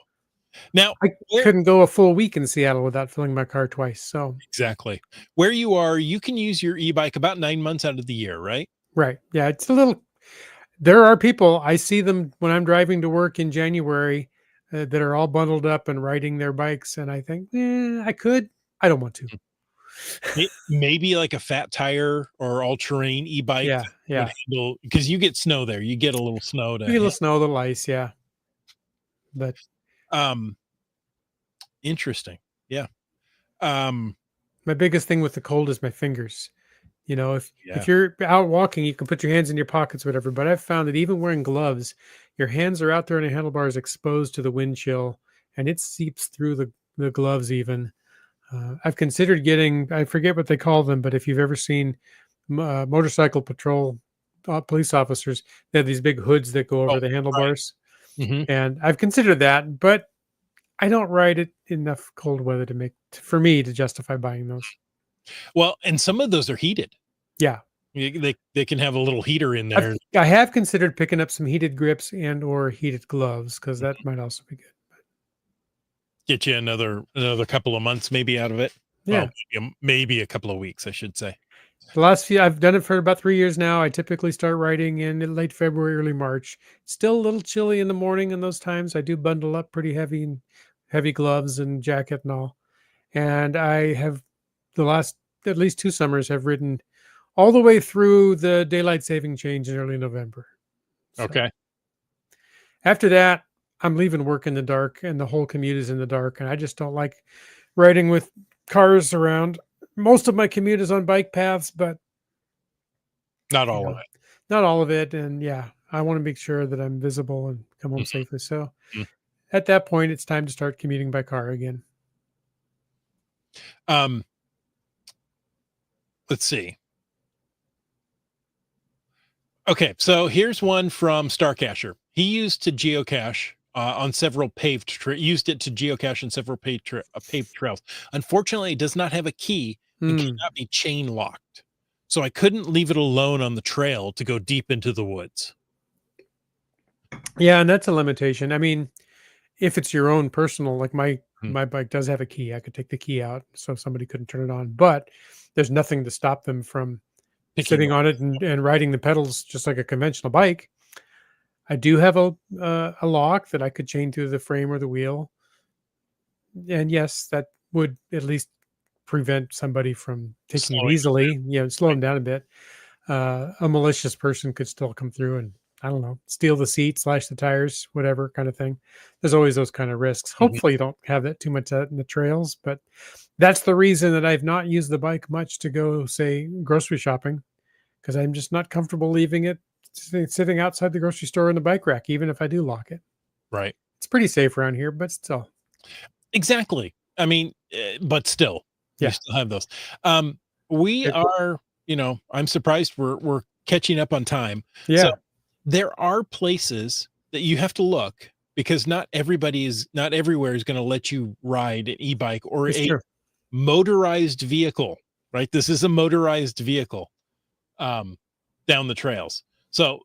Now, I where couldn't go a full week in Seattle without filling my car twice. So, exactly where you are, you can use your e-bike about 9 months out of the year, right? right. Yeah, it's a little, there are people, I see them when I'm driving to work in January that are all bundled up and riding their bikes. And I think, I don't want to. Maybe like a fat tire or all-terrain e-bike Yeah. that would Yeah. handle, because you get snow there. You get a little snow to A little snow, a little ice. Yeah. But um interesting. Yeah. Um my biggest thing with the cold is my fingers. If yeah. you're out walking, you can put your hands in your pockets, whatever. But I've found that even wearing gloves, your hands are out there and the handlebars exposed to the wind chill, and it seeps through the gloves even. I've considered getting, I forget what they call them, but if you've ever seen motorcycle patrol police officers, they have these big hoods that go over Oh, the handlebars. mhm. And I've considered that, but I don't ride it enough cold weather for me to justify buying those. Well, and some of those are heated. Yeah. They can have a little heater in there. I have considered picking up some heated grips and or heated gloves because that might also be good. Get you another couple of months maybe out of it. Yeah. Well, maybe a couple of weeks, I should say. The last few, I've done it for about 3 years now. I typically start riding in late February, early March. Still a little chilly in the morning in those times. I do bundle up pretty heavy and heavy gloves and jacket and all. And I have the last at least 2 summers have ridden all the way through the daylight saving change in early November. So Okay. after that, I'm leaving work in the dark and the whole commute is in the dark. And I just don't like riding with cars around. Most of my commute is on bike paths, but Not you all of know, it. not all of it. And yeah, I want to make sure that I'm visible and come home Mhm, safely. So mhm. at that point, it's time to start commuting by car again. Um, let's see. Okay, so here's one from Starcacher. He used to geocache on several used it to geocache on several paved trails. Unfortunately, it does not have a key and Hmm. cannot be chain locked. So I couldn't leave it alone on the trail to go deep into the woods. Yeah, and that's a limitation. I mean, if it's your own personal, like Hmm. my bike does have a key. I could take the key out so somebody couldn't turn it on, but there's nothing to stop them from Picking sitting one. on it and riding the pedals just like a conventional bike. I do have a lock that I could chain to the frame or the wheel, and yes, that would at least prevent somebody from taking it Slowing them easily. Slow down. them down a bit. A malicious person could still come through and I don't know, steal the seat, slash the tires, whatever kind of thing. There's always those kind of risks. Right. Mhm. Hopefully, you don't have that too much out in the trails, but that's the reason that I've not used the bike much to go, say, grocery shopping, because I'm just not comfortable leaving it sitting outside the grocery store in the bike rack, even if I do lock it. Right. It's pretty safe around here, but still, Exactly. I mean, but still, you yeah. still have those. Um, we Okay, cool. are, I'm surprised we're catching up on time. So Yeah, there are places that you have to look because not everywhere is going to let you ride an e-bike or it's a true. motorized vehicle, right? This is a motorized vehicle um, down the trails. So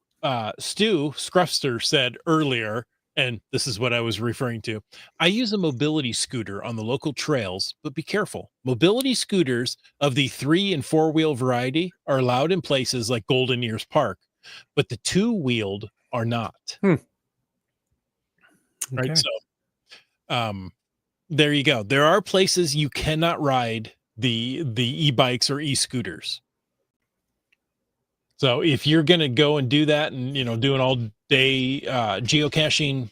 Stu Scruffster said earlier, and this is what I was referring to. I use a mobility scooter on the local trails, but be careful. Mobility scooters of the 3 and 4 wheel variety are allowed in places like Golden Ears Park, but the 2 wheeled are not. Hmm, Right. okay. So um, there you go. There are places you cannot ride the e-bikes or e-scooters. So if you're gonna go and do that and do an all day geocaching,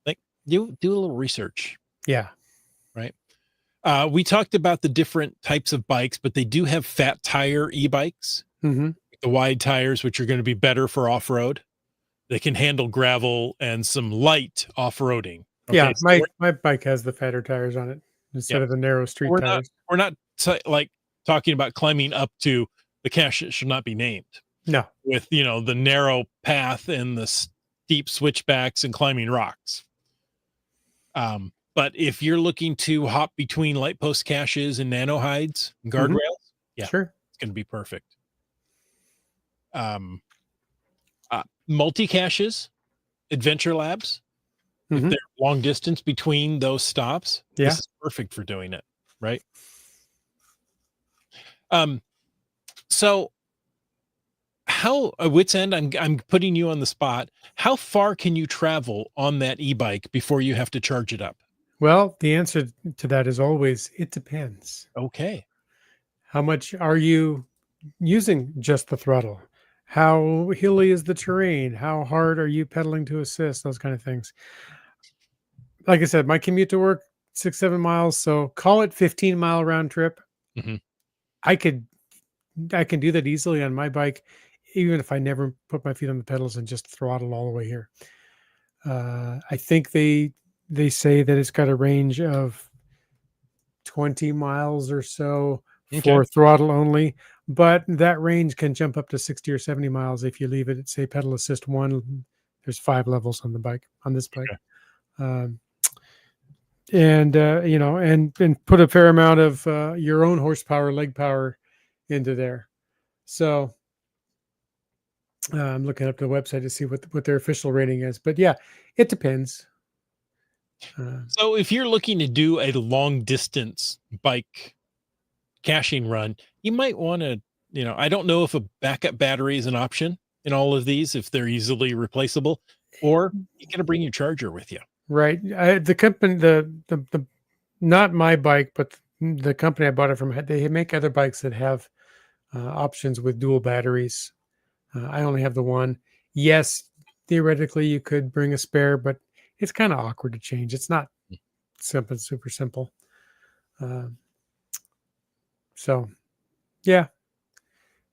like do a little research, Yeah. right? We talked about the different types of bikes, but they do have fat tire e-bikes, Hmm. the wide tires, which are going to be better for off-road. They can handle gravel and some light off-roading. Okay, Yeah. so My bike has the fatter tires on it yeah, instead of the narrow street we're not tires. we're not like talking about climbing up to the cache that should not be named No. with the narrow path and the steep switchbacks and climbing rocks. But if you're looking to hop between light post caches and nano hides and Hmm. guardrails, yeah, Sure. it's going to be perfect. Um, multi caches, adventure labs, if Hmm. they're long distance between those stops, this Yeah. is perfect for doing it, right? Um, so how wits end? I'm putting you on the spot. How far can you travel on that e-bike before you have to charge it up? Well, the answer to that is always it depends. Okay. How much are you using just the throttle? How hilly is the terrain? How hard are you pedaling to assist? Those kind of things. Like I said, my commute to work 6, 7 miles, so call it 15-mile round trip. Mhm. I could I can do that easily on my bike, even if I never put my feet on the pedals and just throttle all the way here. I think they say that it's got a range of 20 miles or so Okay. for throttle only, but that range can jump up to 60 or 70 miles if you leave it at, say, pedal assist one. There's 5 levels on the bike, on this bike. Okay. Um, and put a fair amount of your own horsepower, leg power into there. So I'm looking up the website to see what their official rating is. But yeah, it depends. Uh, So if you're looking to do a long distance bike caching run, you might want to, I don't know if a backup battery is an option in all of these, if they're easily replaceable, or you got to bring your charger with you. Right. The company, the not my bike, but the company I bought it from, they make other bikes that have options with dual batteries. I only have the one. Yes, theoretically you could bring a spare, but it's kind of awkward to change. It's not simple, super simple. Uh, so yeah,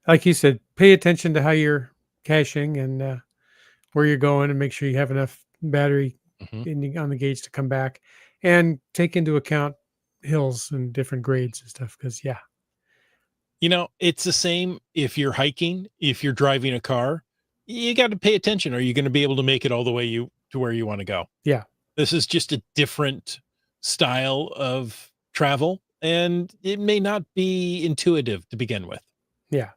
like you said, pay attention to how you're caching and where you're going, and make sure you have enough battery Mhm. on the gauge to come back, and take into account hills and different grades and stuff. Because yeah, It's the same if you're hiking, if you're driving a car, you got to pay attention. Are you going to be able to make it all the way to where you want to go? yeah, This is just a different style of travel, and it may not be intuitive to begin with. yeah,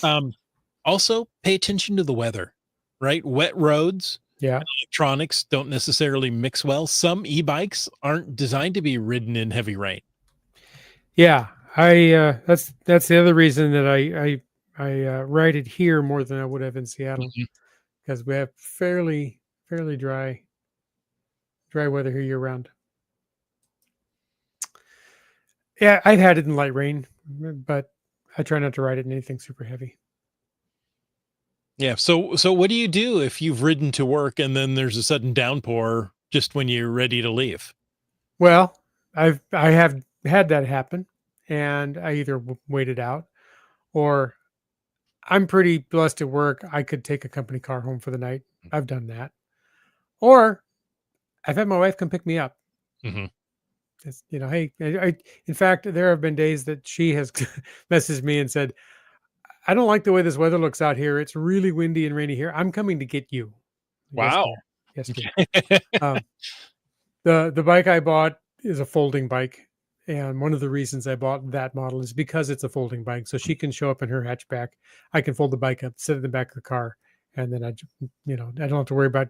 Um, Also, pay attention to the weather, right? Wet roads, yeah. electronics don't necessarily mix well. Some e-bikes aren't designed to be ridden in heavy rain. Yeah, that's the other reason that I ride it here more than I would have in Seattle, Mhm. because we have fairly dry weather here year round. Yeah, I've had it in light rain, but I try not to ride it in anything super heavy. Yeah. So what do you do if you've ridden to work and then there's a sudden downpour just when you're ready to leave? Well, I have had that happen, and I either wait it out, or I'm pretty blessed at work. I could take a company car home for the night. I've done that, or I've had my wife come pick me up. Mhm. It's, hey, in fact, there have been days that she has messaged me and said, "I don't like the way this weather looks out here. It's really windy and rainy here. I'm coming to get you." Yes, Wow. dear. Yes, dear. Um, the bike I bought is a folding bike, and one of the reasons I bought that model is because it's a folding bike, so she can show up in her hatchback. I can fold the bike up, sit in the back of the car, and then I don't have to worry about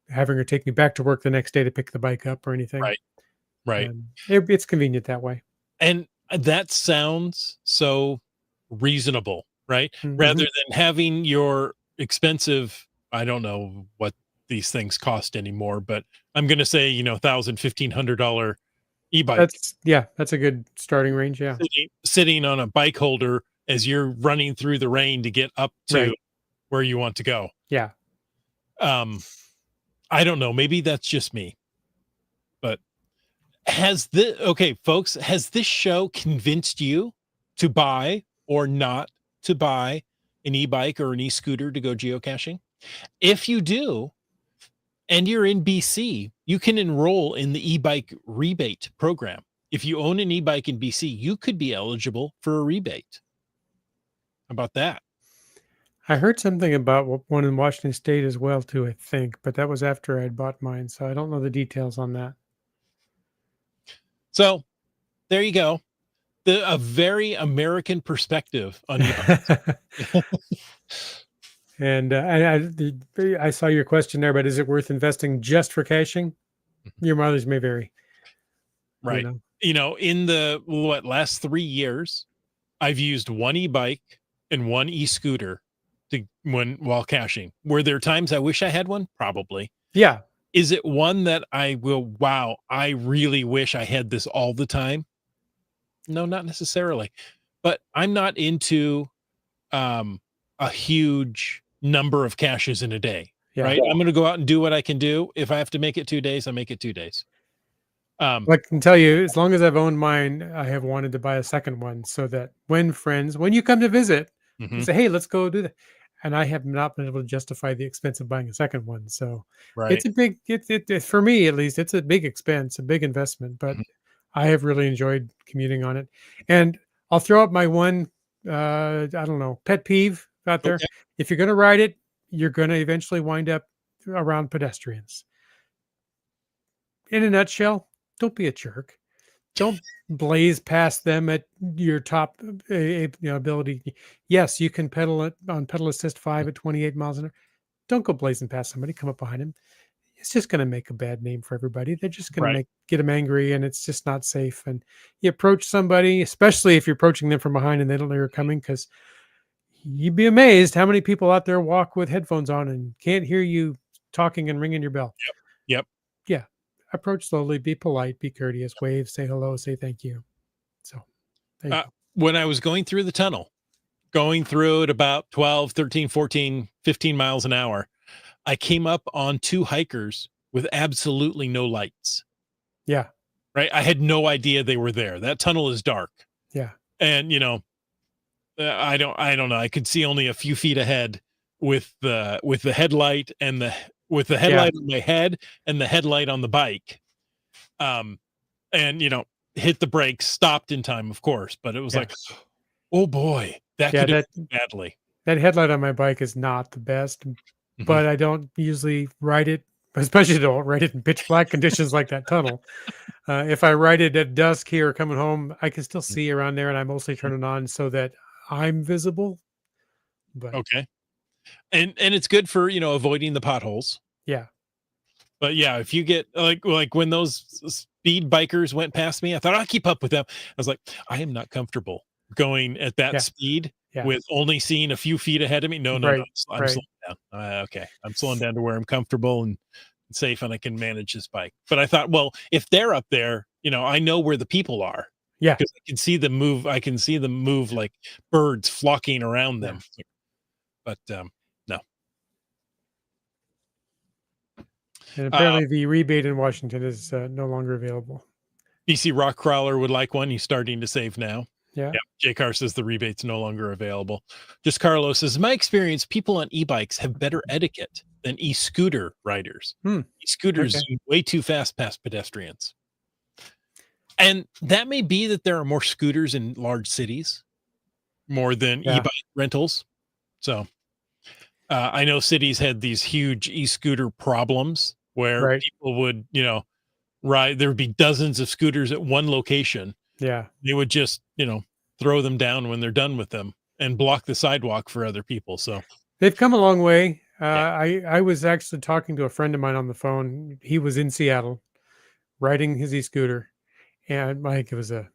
having her take me back to work the next day to pick the bike up or anything. Right. Right. And it's convenient that way. And that sounds so reasonable, right? Rather Mhm. than having your expensive, I don't know what these things cost anymore, but I'm going to say, $1,000, $1,500 e-bike That's a good starting range. Yeah. sitting on a bike holder as you're running through the rain to get up to Right. where you want to go. Yeah. Um, I don't know. Maybe that's just me, but okay, folks, has this show convinced you to buy or not to buy an e-bike or an e-scooter to go geocaching? If you do, and you're in BC, you can enroll in the e-bike rebate program. If you own an e-bike in BC, you could be eligible for a rebate. How about that? I heard something about one in Washington State as well too, I think, but that was after I'd bought mine, so I don't know the details on that. So there you go. A very American perspective on e-bikes. And I saw your question there, but is it worth investing just for caching? Your mileage may vary. You Right. know. In the last 3 years, I've used one e-bike and one e-scooter while caching. Were there times I wish I had one? Probably. Yeah. Is it one that wow, I really wish I had this all the time? No, not necessarily. But I'm not into um a huge number of caches in a day, Yeah. right? I'm going to go out and do what I can do. If I have to make it 2 days, I make it 2 days. Um I can tell you, as long as I've owned mine, I have wanted to buy a second one so that when you come to visit, you mhm, say, "Hey, let's go do that." And I have not been able to justify the expense of buying a second one. So right. it's a big, for me at least, it's a big expense, a big investment, but Mhm. I have really enjoyed commuting on it. And I'll throw up my one, I don't know, pet peeve out there. Okay. If you're going to ride it, you're going to eventually wind up around pedestrians. In a nutshell, don't be a jerk. Don't blaze past them at your top ability. Yes, you can pedal it on pedal assist 5 at 28 miles an hour. Don't go blazing past somebody. Come up behind him. It's just going to make a bad name for everybody. They're just going to Right. get them angry, and it's just not safe. And you approach somebody, especially if you're approaching them from behind and they don't know you're coming, because you'd be amazed how many people out there walk with headphones on and can't hear you talking and ringing your bell. Yep. Yeah. Approach slowly, be polite, be courteous, wave, say hello, say thank you. So there you Uh, go. when I was going through the tunnel, going through at about 12, 13, 14, 15 miles an hour, I came up on two hikers with absolutely no lights, Yeah. right? I had no idea they were there. That tunnel is dark. Yeah. And, I don't know. I could see only a few feet ahead with the headlight and with the Yeah. headlight on my head and the headlight on the bike. Um, and hit the brakes, stopped in time, of course, but it was Yeah. like, oh boy, that Yeah. could have That ended badly. that headlight on my bike is not the best, Mhm. but I don't usually ride it, especially don't ride it in pitch black conditions like that tunnel. If I ride it at dusk here coming home, I can still see around there, and I mostly turn it on so that I'm visible. But Okay. And it's good for, avoiding the potholes. yeah, But yeah, if you get like when those speed bikers went past me, I thought I'll keep up with them. I was like, I am not comfortable going at that yeah, speed yeah, with only seeing a few feet ahead of me. No, no, no. right, I'm right, slowing down. Okay. I'm slowing down to where I'm comfortable and safe and I can manage this bike. But I thought, well, if they're up there, I know where the people are yeah, because I can see them move. I can see them move like birds flocking around yeah. them. But no. And Uh, apparently, the rebate in Washington is no longer available. BC Rock Crawler would like one. He's starting to save now. Yeah, Yeah, J Car says the rebate's no longer available. Just Carlos says, my experience, people on e-bikes have better etiquette than e-scooter riders. hmm, E-scooters okay, zoom way too fast past pedestrians. And that may be that there are more scooters in large cities, more than yeah, e-bike rentals. So I know cities had these huge e-scooter problems where right, people would, ride. There would be dozens of scooters at one location. yeah. They would just, throw them down when they're done with them and block the sidewalk for other people. So, They've come a long way. yeah. I was actually talking to a friend of mine on the phone. He was in Seattle riding his e-scooter, and Mike, it was a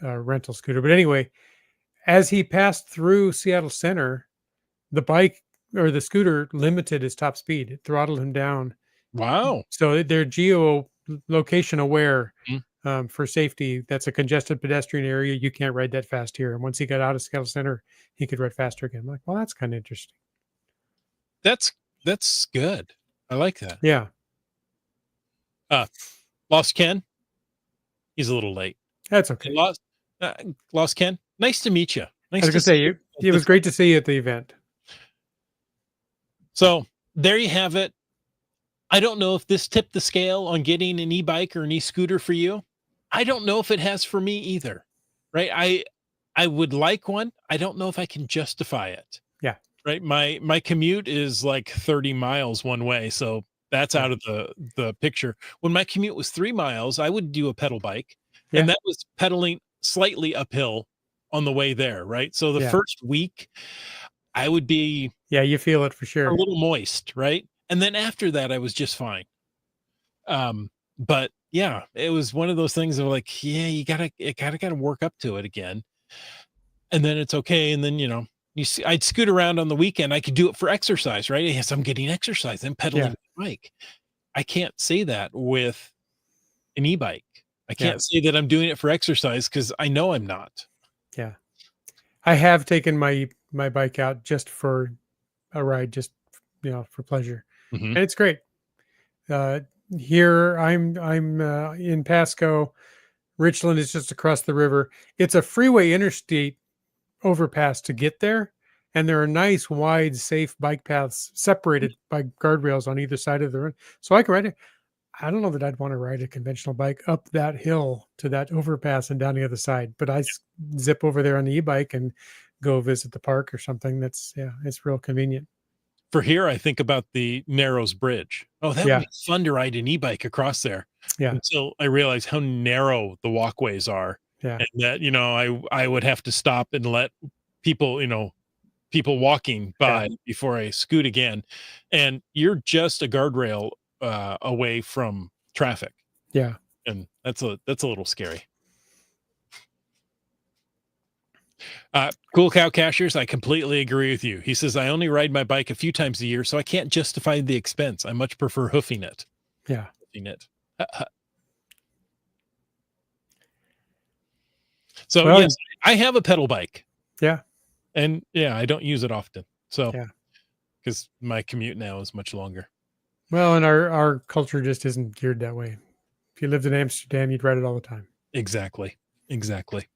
rental scooter. But anyway, as he passed through Seattle Center, the bike or the scooter limited his top speed. It throttled him down. Wow. So they're geo location aware Mm. for safety. That's a congested pedestrian area. You can't ride that fast here. And once he got out of Seattle Center, he could ride faster again. I'm like, well, that's kind of interesting. That's that's good. I like that. Yeah, Uh, Lost Ken. He's a little late. that's Hey, okay. Uh, Lost Ken. Nice to meet you. I Nice was to gonna see say you. it was great to see you at the event. So there you have it. I don't know if this tipped the scale on getting an e-bike or an e-scooter for you. I don't know if it has for me either. Right? I would like one. I don't know if I can justify it. Yeah, Right? My commute is like 30 miles one way, so that's yeah, out of the picture. When my commute was 3 miles, I would do a pedal bike, and yeah, that was pedaling slightly uphill on the way there, right? So the yeah, first week, I would be yeah. You feel it for a sure. little moist, right? And then after that, I was just fine. But yeah, it was one of those things of like, yeah, you gotta work up to it again. And then it's okay. And then, you see, I'd scoot around on the weekend. I could do it for exercise, right? Yes, I'm getting exercise. I'm pedaling Yeah, my bike. I can't say that with an e-bike. I yeah, can't say that I'm doing it for exercise because I know I'm not. yeah. I have taken my bike out just for a ride, just for pleasure, Mhm. and it's great. Uh, Here I'm in Pasco. Richland is just across the river. It's a freeway interstate overpass to get there, and there are nice, wide, safe bike paths separated by guardrails on either side of the road. So I can ride it. I don't know that I'd want to ride a conventional bike up that hill to that overpass and down the other side, but zip over there on the e-bike and go visit the park or something. It's real convenient. For here, I think about the Narrows Bridge. Oh, that would Yeah, be fun to ride an e-bike across there yeah, until I realized how narrow the walkways are yeah, and that, I would have to stop and let people, people walking yeah, by before I scoot again. And you're just a guardrail away from traffic. yeah. And that's a little scary. Cool Cow Cashers, I completely agree with you. He says, I only ride my bike a few times a year, so I can't justify the expense. I much prefer hoofing it. Yeah. Lifting it. So Well, yes, I have a pedal bike. yeah. And yeah, I don't use it often. So Yeah. because my commute now is much longer. Well, and our culture just isn't geared that way. If you lived in Amsterdam, you'd ride it all the time. Exactly. Exactly.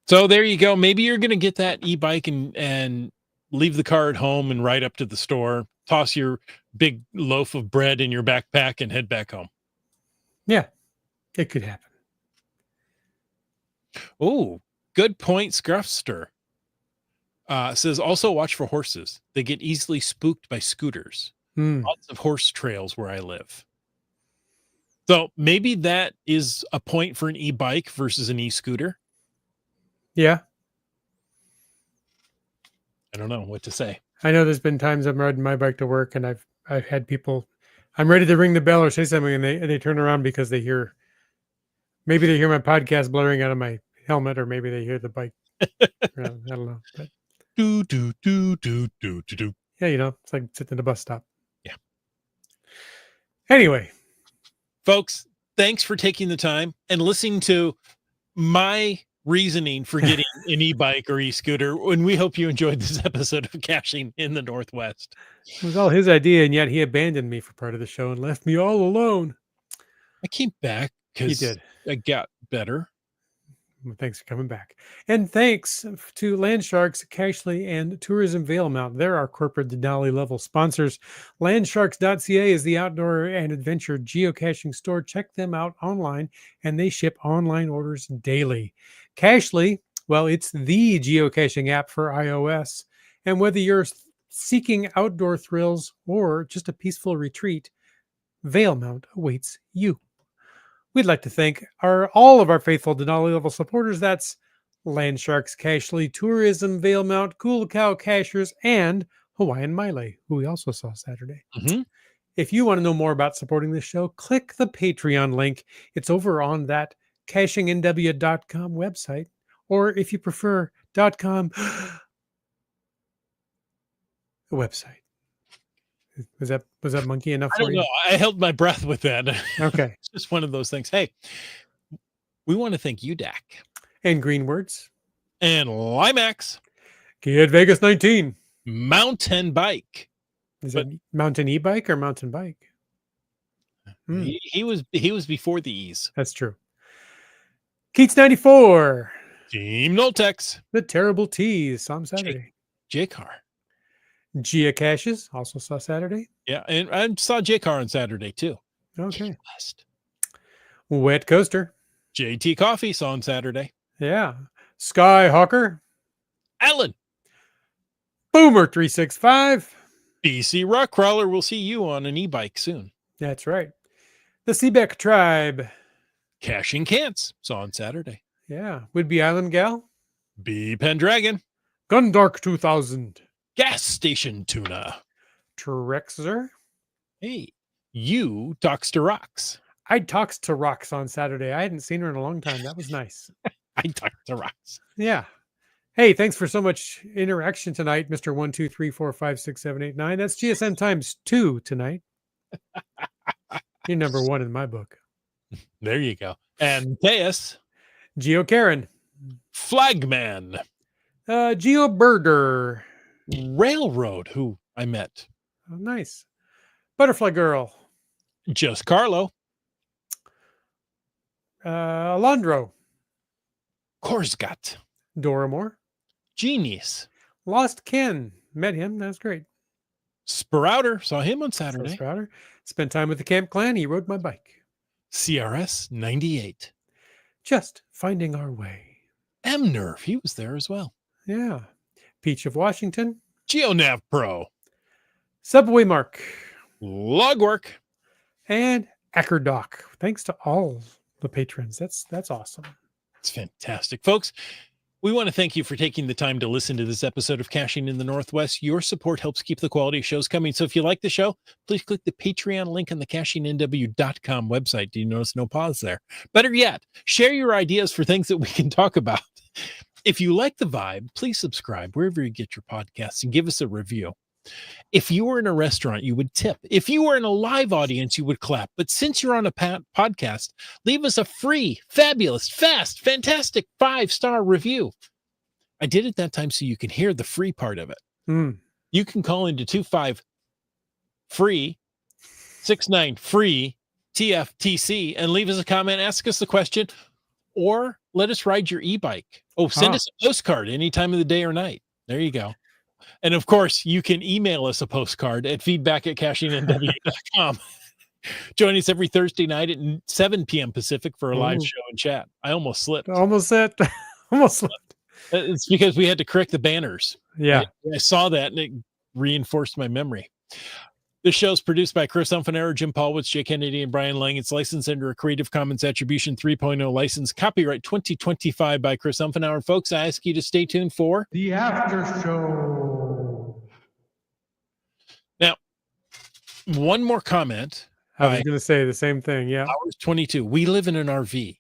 So there you go. Maybe you're gonna get that e-bike and leave the car at home and ride up to the store, toss your big loaf of bread in your backpack and head back home. Yeah, it could happen. Oh, good point, Scruffster. Says also watch for horses. They get easily spooked by scooters. Hmm. Lots of horse trails where I live. So maybe that is a point for an e-bike versus an e-scooter. Yeah. I don't know what to say. I know there's been times I'm riding my bike to work and I've had people, I'm ready to ring the bell or say something and they turn around because they hear, maybe they hear my podcast blaring out of my helmet, or maybe they hear the bike. I don't know. But Do do do do do do do. yeah, it's like sitting at a bus stop. Yeah. Anyway, Folks, thanks for taking the time and listening to my reasoning for getting an e-bike or e-scooter. And we hope you enjoyed this episode of Caching in the Northwest. it was all his idea, and yet he abandoned me for part of the show and left me all alone. I came back He because did. I got better. Well, thanks for coming back. And thanks to Landsharks, Cashley, and Tourism Valemount. They're our corporate Denali level sponsors. Landsharks.ca is the outdoor and adventure geocaching store. Check them out online, and they ship online orders daily. Cashley, well, it's the geocaching app for iOS. And whether you're seeking outdoor thrills or just a peaceful retreat, Valemount awaits you. We'd like to thank all of our faithful Denali level supporters. That's Landsharks, Cashley, Tourism, Valemount, Cool Cow Cachers, and Hawaiian Mile, who we also saw Saturday. Mm-hmm. If you want to know more about supporting this show, click the Patreon link. It's over on that cachingnw.com website. Or if you prefer, .com, the website. Was that monkey enough I for don't you? know. I held my breath with that. Okay. It's just one of those things. Hey, we want to thank you, Dak. And green words. And Limax. Kid Vegas 19. Mountain Bike. Is it mountain e-bike or mountain bike? He was before the E's. That's true. Keats 94. Team Noltex. The Terrible Teas, saw him Saturday. J-Car. Geocaches, also saw Saturday. Yeah, and I saw J-Car on Saturday too. Okay. West. Wet Coaster. JT Coffee saw on Saturday. Yeah. Skyhawker. Alan. Boomer 365. BC Rock Crawler will see you on an e-bike soon. That's right. The Seabeck Tribe. Caching Cants saw on Saturday. Yeah. Would-be Island Gal. B Pendragon. Gundark 2000. Gas Station Tuna. Trexer. Hey, you talks to rocks. I talked to Rocks on Saturday. I hadn't seen her in a long time. That was nice. I talked to rocks. Yeah. Hey, thanks for so much interaction tonight, Mr. 1, 2, 3, 4, 5, 6, 7, 8, 9. That's GSM times 2 tonight. You're number 1 in my book. There you go. And Teus. Geo Karen. Flagman. Geo Birder. Railroad, who I met. Oh, nice. Butterfly Girl. Just Carlo. Alondro. Korsgat. Doramore. Genius. Lost Ken. Met him. That's great. Sprouter. Saw him on Saturday. Sprouter. Spent time with the Camp Clan. He rode my bike. CRS 98. Just finding our way. M-Nerve. He was there as well. Yeah. Peach of Washington. GeoNav Pro. Subway Mark. Logwork. And Ackerdoc. Thanks to all the patrons. That's awesome. It's fantastic. Folks, we want to thank you for taking the time to listen to this episode of Caching in the Northwest. Your support helps keep the quality of shows coming. So if you like the show, please click the Patreon link on the cachingnw.com website. Do you notice no pause there? Better yet, share your ideas for things that we can talk about. If you like the vibe, please subscribe wherever you get your podcasts and give us a review. If you were in a restaurant, you would tip. If you were in a live audience, you would clap. But since you're on a podcast, leave us a free, fabulous, fast, fantastic 5-star review. I did it that time so you can hear the free part of it. Mm. You can call into 25 free 69 free TFTC and leave us a comment, ask us a question, or let us ride your e-bike. Oh, send us a postcard any time of the day or night. There you go. And of course, you can email us a postcard at feedback@cachingnw.com. Join us every Thursday night at 7 p.m. Pacific for a live show and chat. I almost slipped. Almost slipped. Almost slipped. It's because we had to correct the banners. Yeah. I saw that and it reinforced my memory. This show is produced by Chris Unfanero, Jim Paulwitz, Jay Kennedy, and Brian Lang. It's licensed under a Creative Commons Attribution 3.0 license. Copyright 2025 by Chris Unfanero. And folks, I ask you to stay tuned for The After Show. Now, one more comment. I was going to say the same thing. Yeah. Hours 22. We live in an RV,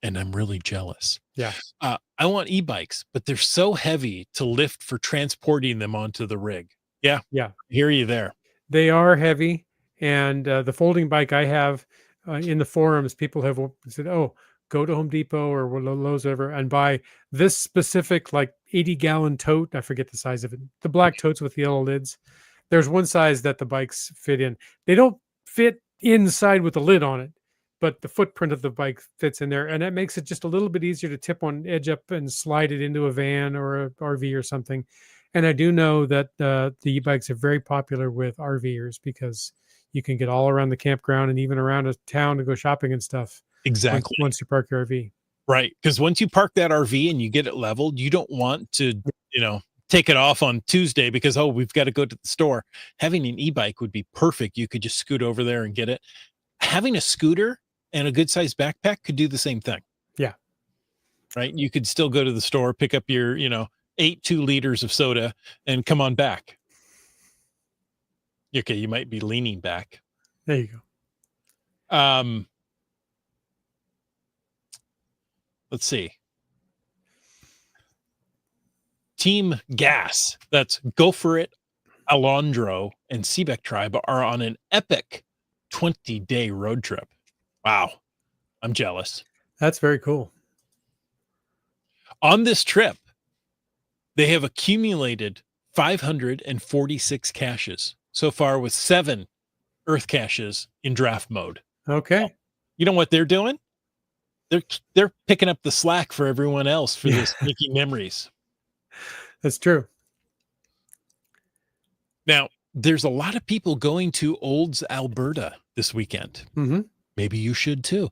and I'm really jealous. Yeah. I want e-bikes, but they're so heavy to lift for transporting them onto the rig. Yeah. Yeah. I hear you there. They are heavy. And the folding bike I have in the forums, people have said, oh, go to Home Depot or Lowe's, whatever, and buy this specific like 80-gallon tote. I forget the size of it. The black totes with the yellow lids. There's one size that the bikes fit in. They don't fit inside with the lid on it, but the footprint of the bike fits in there. And that makes it just a little bit easier to tip one edge up and slide it into a van or a RV or something. And I do know that the e-bikes are very popular with RVers because you can get all around the campground and even around a town to go shopping and stuff. Exactly. Once you park your RV. Right. Because once you park that RV and you get it leveled, you don't want to, take it off on Tuesday because, we've got to go to the store. Having an e-bike would be perfect. You could just scoot over there and get it. Having a scooter and a good sized backpack could do the same thing. Yeah. Right. You could still go to the store, pick up your, 8 2-liters of soda and come on back. Okay. You might be leaning back. There you go. Let's see. Team Gas, that's Go For It, Alondro, and Seebeck Tribe are on an epic 20-day road trip. Wow. I'm jealous. That's very cool. On this trip, they have accumulated 546 caches so far with 7 Earth caches in draft mode. Okay. You know what they're doing? They're picking up the slack for everyone else for this making memories. That's true. Now, there's a lot of people going to Olds, Alberta this weekend. Mm-hmm. Maybe you should too.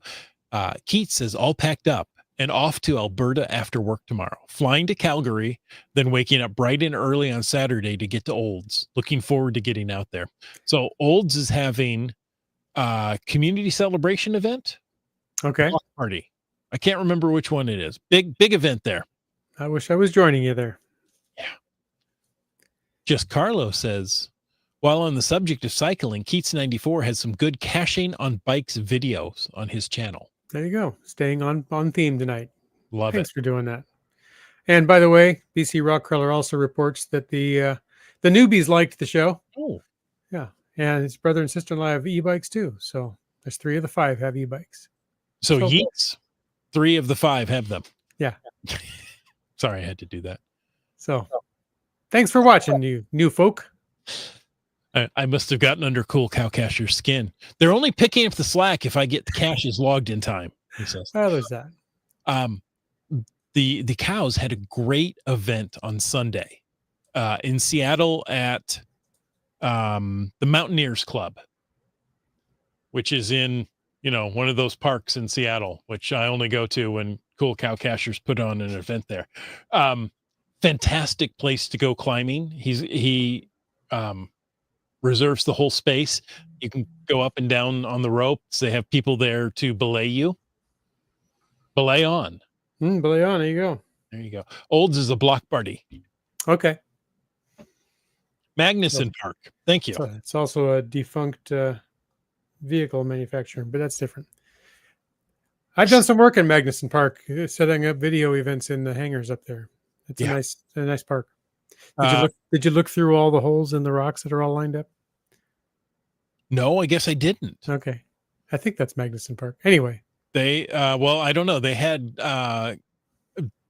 Keith says all packed up and off to Alberta after work tomorrow, flying to Calgary, then waking up bright and early on Saturday to get to Olds. Looking forward to getting out there. So Olds is having a community celebration event. Okay. Block party. I can't remember which one it is. Big event there. I wish I was joining you there. Yeah. Just Carlo says, while on the subject of cycling, Keats94 has some good caching on bikes videos on his channel. There you go. Staying on theme tonight. Love Thanks it. for doing that. And by the way, BC Rockcrawler also reports that the newbies liked the show. Oh. Yeah. And his brother and sister-in-law have e-bikes too. So there's 3 of the 5 have e-bikes. So Yeats, 3 of the 5 have them. Yeah. Sorry, I had to do that. So thanks for watching, you new folk. I must have gotten under Cool Cow Cacher's skin. They're only picking up the slack if I get the caches logged in time, he says. Oh, there's that. The cows had a great event on Sunday in Seattle at the Mountaineers Club, which is in, one of those parks in Seattle, which I only go to when Cool Cow Cachers put on an event there. Fantastic place to go climbing. He reserves the whole space. You can go up and down on the ropes. They have people there to belay you. Belay on. Belay on. There you go. There you go. Olds is a block party. Okay. Magnuson Park. Thank you. So it's also a defunct vehicle manufacturer, but that's different. I've done some work in Magnuson Park, setting up video events in the hangars up there. It's a nice park. Did you look through all the holes in the rocks that are all lined up? No, I guess I didn't. Okay. I think that's Magnuson Park. Anyway. They well, I don't know. They had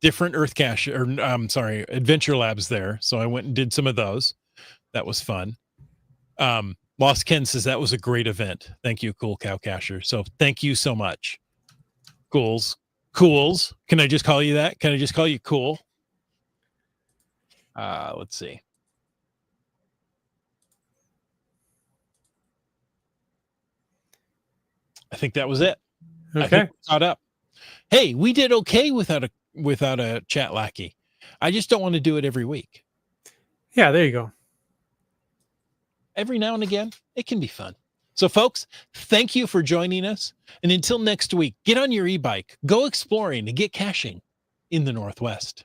different Earth cache or adventure labs there. So I went and did some of those. That was fun. Lost Ken says that was a great event. Thank you, Cool Cow Cacher. So thank you so much. Cools. Can I just call you that? Can I just call you Cool? Let's see. I think that was it. Okay. I think we're caught up. Hey, we did okay without a chat lackey. I just don't want to do it every week. Yeah, there you go. Every now and again, it can be fun. So, folks, thank you for joining us. And until next week, get on your e-bike, go exploring, and get caching in the Northwest.